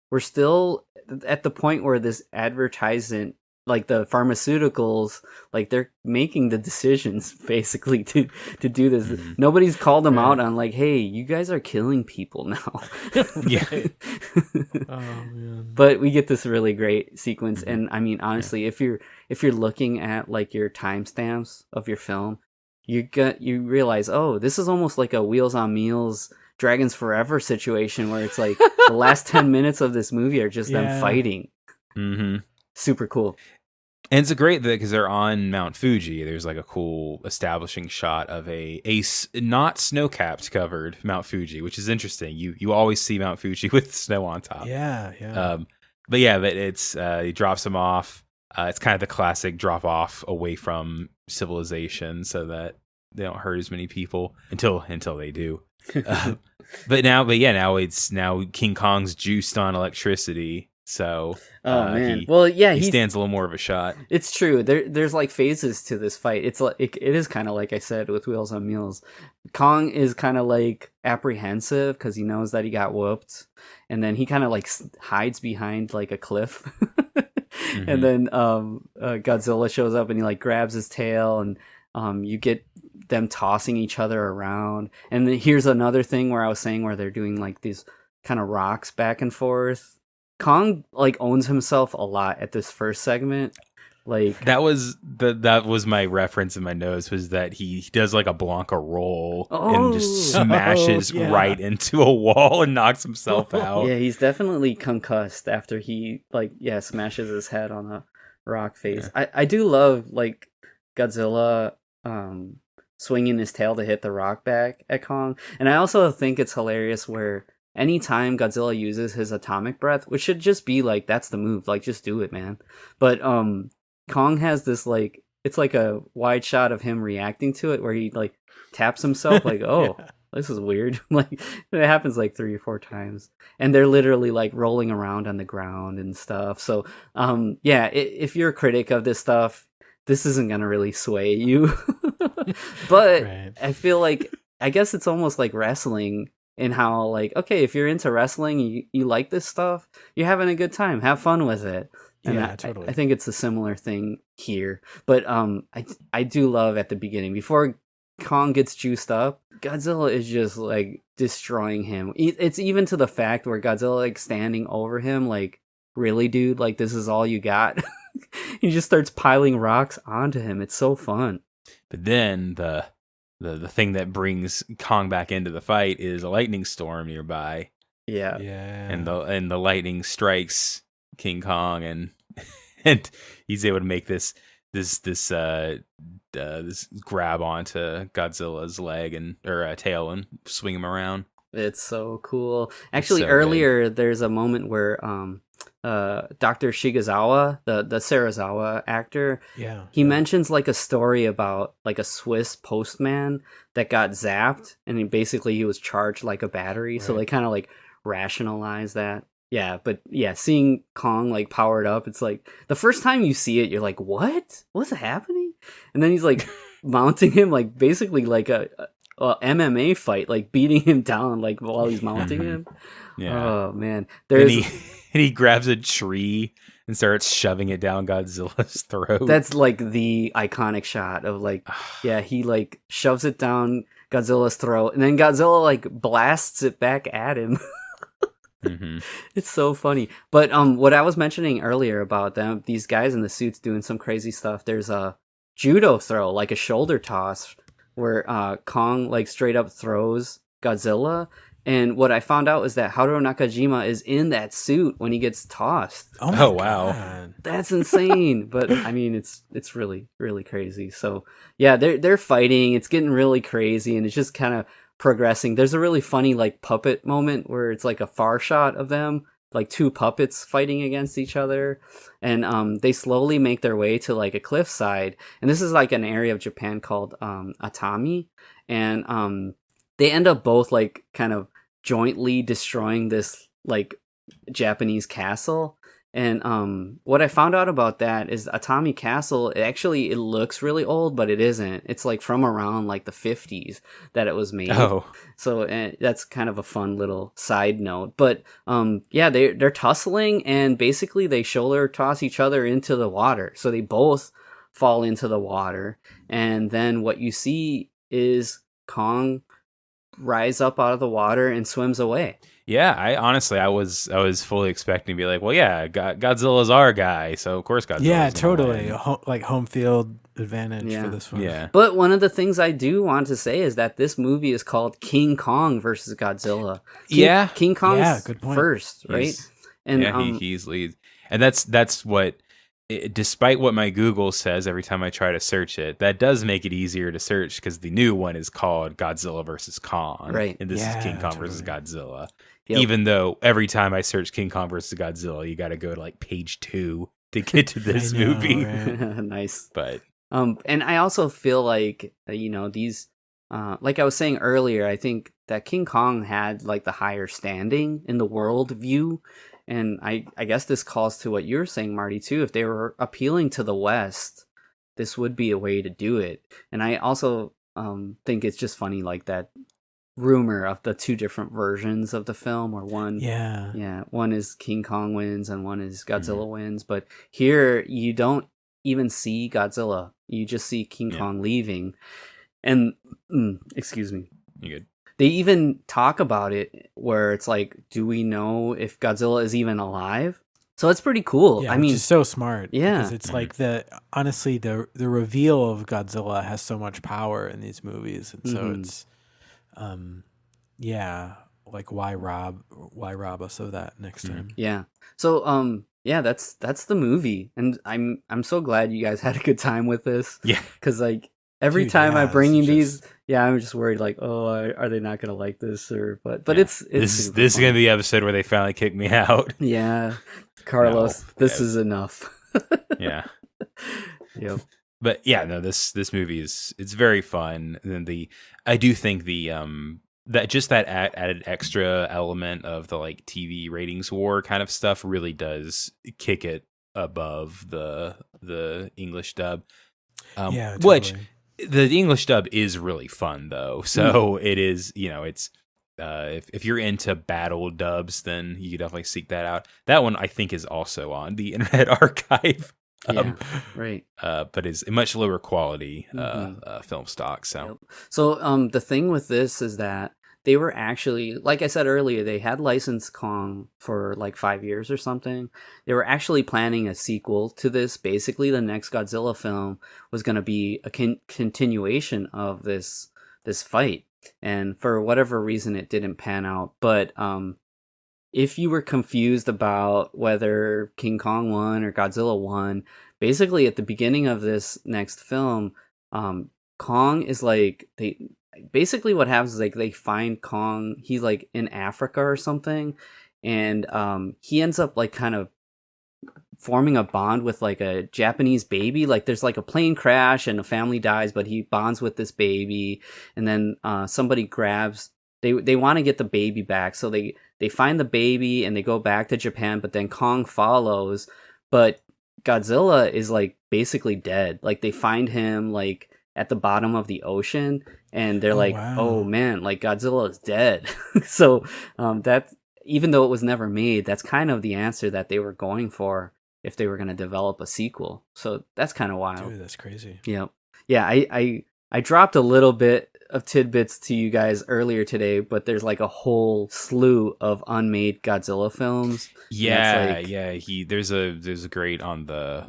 we're still at the point where this advertisement like the pharmaceuticals, like they're making the decisions basically to do this. Mm-hmm. Nobody's called them out on like, hey, you guys are killing people now. Yeah. Oh man. But we get this really great sequence, and I mean, honestly, if you're looking at like your timestamps of your film, you realize, oh, this is almost like a Wheels on Meals, Dragons Forever situation where it's like the last 10 minutes of this movie are just them fighting. Mm-hmm. Super cool. And it's a great because they're on Mount Fuji. There's like a cool establishing shot of a not snow-capped covered Mount Fuji, which is interesting. You always see Mount Fuji with snow on top. Yeah. But it's he drops them off. It's kind of the classic drop off away from civilization so that they don't hurt as many people until they do. But now King Kong's juiced on electricity. So man, he stands a little more of a shot. It's true. There's like phases to this fight. It's like it is kind of like I said with Wheels on Meals. Kong is kind of like apprehensive because he knows that he got whooped, and then he kind of like hides behind like a cliff. Mm-hmm. And then Godzilla shows up and he like grabs his tail, and you get them tossing each other around. And then here's another thing where I was saying where they're doing like these kind of rocks back and forth. Kong like owns himself a lot at this first segment. Like that was my reference in my notes, was that he does like a Blanca roll and just smashes right into a wall and knocks himself out. Yeah, he's definitely concussed after he smashes his head on a rock face. Yeah. I do love like Godzilla swinging his tail to hit the rock back at Kong, and I also think it's hilarious where anytime Godzilla uses his atomic breath, which should just be like, that's the move, like just do it, man. But Kong has this like, it's like a wide shot of him reacting to it where he like taps himself like, oh, this is weird. Like it happens like 3 or 4 times, and they're literally like rolling around on the ground and stuff. So if you're a critic of this stuff, this isn't gonna really sway you. But I feel like, I guess it's almost like wrestling, in how like, okay, if you're into wrestling, you like this stuff, you're having a good time, have fun with it. And totally. I think it's a similar thing here. But I do love at the beginning, before Kong gets juiced up, Godzilla is just like destroying him. It's even to the fact where Godzilla like standing over him like, really, dude, like this is all you got? He just starts piling rocks onto him. It's so fun. But then the thing that brings Kong back into the fight is a lightning storm nearby. Yeah. And the lightning strikes King Kong, and he's able to make this grab onto Godzilla's leg or tail and swing him around. It's so cool. Actually, earlier there's a moment where Dr. Shigezawa, the Serizawa actor, he mentions like a story about like a Swiss postman that got zapped, and he was charged like a battery. Right. So they kind of like rationalize that. Yeah, but seeing Kong like powered up, it's like the first time you see it, you're like, what? What's happening? And then he's like mounting him like basically like a MMA fight, like beating him down like while he's mounting him. Yeah. Oh man. And he grabs a tree and starts shoving it down Godzilla's throat. That's like the iconic shot of like, he like shoves it down Godzilla's throat, and then Godzilla like blasts it back at him. Mm-hmm. It's so funny. But what I was mentioning earlier about these guys in the suits doing some crazy stuff, there's a judo throw, like a shoulder toss, where Kong like straight up throws Godzilla. And what I found out is that Haruo Nakajima is in that suit when he gets tossed. Oh wow. That's insane. But I mean, it's really, really crazy. So yeah, they're fighting. It's getting really crazy, and it's just kind of progressing. There's a really funny like puppet moment where it's like a far shot of them, like 2 puppets fighting against each other, and they slowly make their way to like a cliffside. And this is like an area of Japan called Atami, and they end up both like kind of jointly destroying this like Japanese castle. And what I found out about that is Atami Castle, it looks really old, but it isn't. It's like from around like the 50s that it was made. Oh. So that's kind of a fun little side note. But yeah, they're tussling, and basically they shoulder toss each other into the water. So they both fall into the water, and then what you see is Kong rise up out of the water and swims away. Yeah, I was fully expecting to be like, well, yeah, Godzilla's our guy, so of course Godzilla's Yeah, totally. Like home field advantage for this one. Yeah. But one of the things I do want to say is that this movie is called King Kong versus Godzilla. King Kong's good point. First, right? He's lead. And that's what, despite what my Google says every time I try to search it, that does make it easier to search, because the new one is called Godzilla versus Kong. Right. And this is King Kong versus Godzilla. Yep. Even though every time I search King Kong versus Godzilla, you got to go to like page 2 to get to this movie. Right? Nice. But and I also feel like these like I was saying earlier, I think that King Kong had like the higher standing in the world view, and I guess this calls to what you're saying, Marty, too. If they were appealing to the West, this would be a way to do it. And I also think it's just funny, like that rumor of the two different versions of the film, or one one is King Kong wins and one is Godzilla wins, but here you don't even see Godzilla, you just see King Kong leaving. And excuse me, you good? They even talk about it where it's like, do we know if Godzilla is even alive? So it's pretty cool. Yeah, I mean, it's so smart. Yeah, because it's like honestly the reveal of Godzilla has so much power in these movies, and so it's like why rob us of that next time? Yeah. So that's the movie, and I'm so glad you guys had a good time with this. Yeah, because like every time I bring you these, I'm just worried like, oh, are they not gonna like this? But it's this is gonna be the episode where they finally kick me out. Yeah, Carlos, this is enough. Yeah. Yep. But yeah, no, this movie it's very fun. And then I do think that added extra element of the like TV ratings war kind of stuff really does kick it above the English dub. Totally. Which the English dub is really fun though. So it is, it's if you're into battle dubs, then you can definitely seek that out. That one I think is also on the Internet Archive. Right. But is a much lower quality film stock. So, the thing with this is that they were actually, like I said earlier, they had licensed Kong for like 5 years or something. They were actually planning a sequel to this. Basically, the next Godzilla film was going to be a continuation of this fight, and for whatever reason, it didn't pan out. But if you were confused about whether King Kong won or Godzilla won, basically at the beginning of this next film, Kong is like, basically what happens is like they find Kong, he's like in Africa or something, and he ends up like kind of forming a bond with like a Japanese baby. Like there's like a plane crash and a family dies, but he bonds with this baby, and then somebody grabs, they want to get the baby back, so they find the baby and they go back to Japan, but then Kong follows, but Godzilla is like basically dead. Like they find him like at the bottom of the ocean, and they're oh man, like Godzilla is dead. So that, even though it was never made, that's kind of the answer that they were going for if they were going to develop a sequel. So that's kind of wild. Dude, that's crazy. Yeah. I dropped a little bit of tidbits to you guys earlier today, but there's like a whole slew of unmade Godzilla films. Yeah, there's a great on the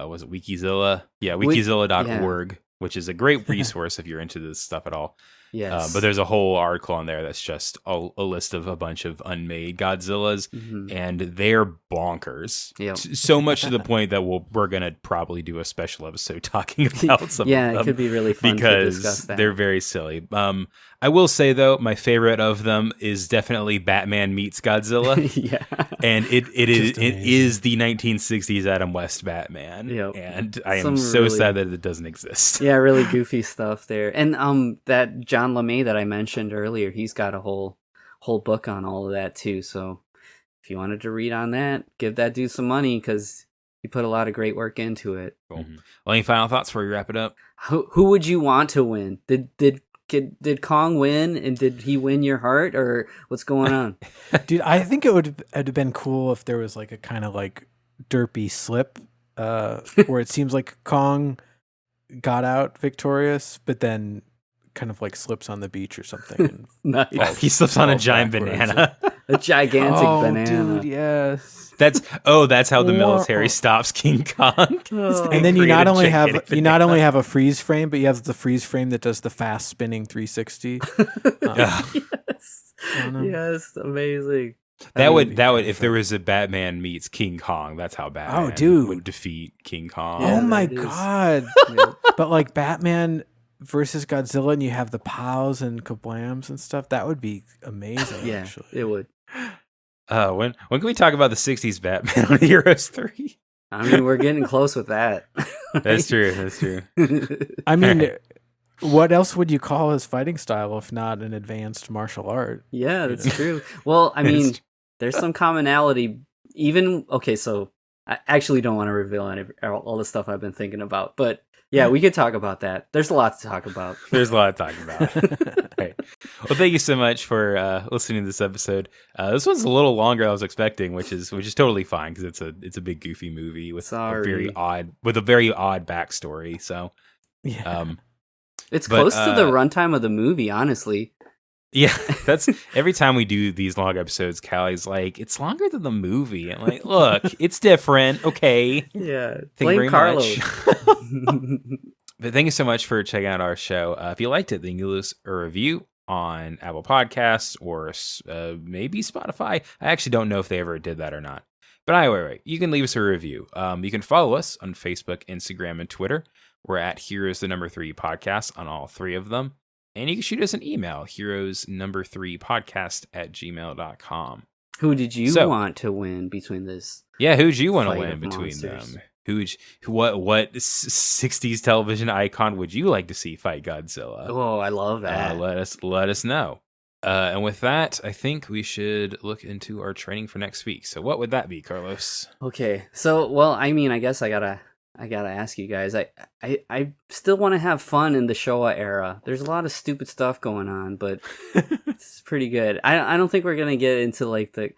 was it Wikizilla? Yeah, wikizilla.org, which is a great resource if you're into this stuff at all. Yes. But there's a whole article on there that's just a list of a bunch of unmade Godzillas, and they're bonkers. Yep. So much to the point that we're going to probably do a special episode talking about some of them. Yeah, it could be really fun to discuss that. They're very silly. I will say, though, my favorite of them is definitely Batman meets Godzilla. Yeah. And it is the 1960s Adam West Batman. Yep. And I am so sad that it doesn't exist. Yeah, really goofy stuff there. And that John LeMay that I mentioned earlier, he's got a whole book on all of that too. So if you wanted to read on that, give that dude some money because he put a lot of great work into it. Cool. Well, any final thoughts before we wrap it up? Who would you want to win? Did Kong win, and did he win your heart, or what's going on? Dude, I think it'd have been cool if there was like a kind of like derpy slip where it seems like Kong got out victorious, but then kind of like slips on the beach or something. And Nice. He slips on a giant banana. A gigantic banana. Dude, yes. That's how the military stops King Kong. And then you not only have a freeze frame, but you have the freeze frame that does the fast spinning 360. Yes, amazing. That would if there was a Batman meets King Kong, that's how Batman would defeat King Kong. Oh my god. But like Batman versus Godzilla, and you have the pows and kablams and stuff, that would be amazing. Yeah, actually. it would. When can we talk about the 60s Batman on Heroes 3? I mean, we're getting close with that. That's true. I mean, what else would you call his fighting style if not an advanced martial art? Yeah, that's true. Well, I mean, there's some commonality. So I actually don't want to reveal all the stuff I've been thinking about, but yeah, we could talk about that. There's a lot to talk about. There's a lot to talk about. Right. Well, thank you so much for listening to this episode. This one's a little longer than I was expecting, which is totally fine because it's a big goofy movie with a very odd backstory. So yeah, it's close to the runtime of the movie, honestly. Yeah, that's every time we do these long episodes, Callie's like, it's longer than the movie. I'm like, look, it's different. Okay. Yeah. Blame Carlos. But thank you so much for checking out our show. If you liked it, then you can leave us a review on Apple Podcasts or maybe Spotify. I actually don't know if they ever did that or not. But anyway, you can leave us a review. You can follow us on Facebook, Instagram, and Twitter. We're at Heroes3 Podcast on all three of them. And you can shoot us an email, heroes3podcast@gmail.com. Who did you want to win between this? Yeah, who'd you want to win between them? What 60s television icon would you like to see fight Godzilla? Oh, I love that. Let us know. And with that, I think we should look into our training for next week. So what would that be, Carlos? Okay. So, well, I mean, I guess I gotta ask you guys. I still want to have fun in the Showa era. There's a lot of stupid stuff going on, but it's pretty good. I don't think we're gonna get into like the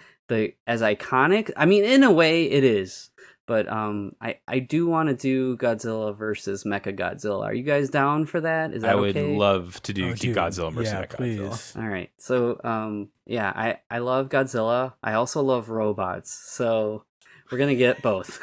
as iconic. I mean, in a way, it is. But I do want to do Godzilla versus Mechagodzilla. Are you guys down for that? Is that okay? I would love to do Godzilla versus Mechagodzilla. Please. All right. So I love Godzilla. I also love robots. So we're gonna get both.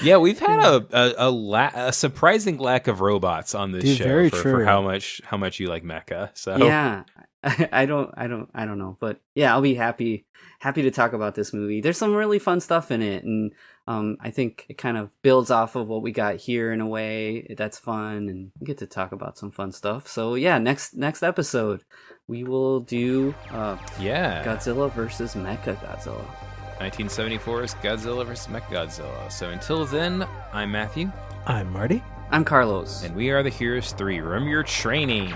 Yeah, we've had a surprising lack of robots on this show for how much you like mecha. So yeah, I don't know, but yeah, I'll be happy to talk about this movie. There's some really fun stuff in it, and I think it kind of builds off of what we got here in a way that's fun, and we get to talk about some fun stuff. So yeah, next episode we will do Godzilla versus Mechagodzilla. 1974's Godzilla vs. Mechagodzilla. So until then, I'm Matthew. I'm Marty. I'm Carlos. And we are the Heroes 3. Remember your training.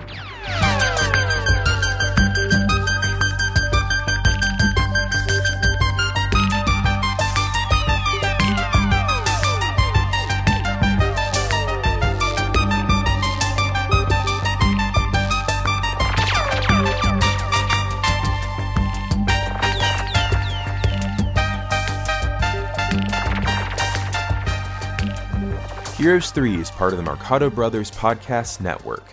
Heroes 3 is part of the Mercado Brothers Podcast Network.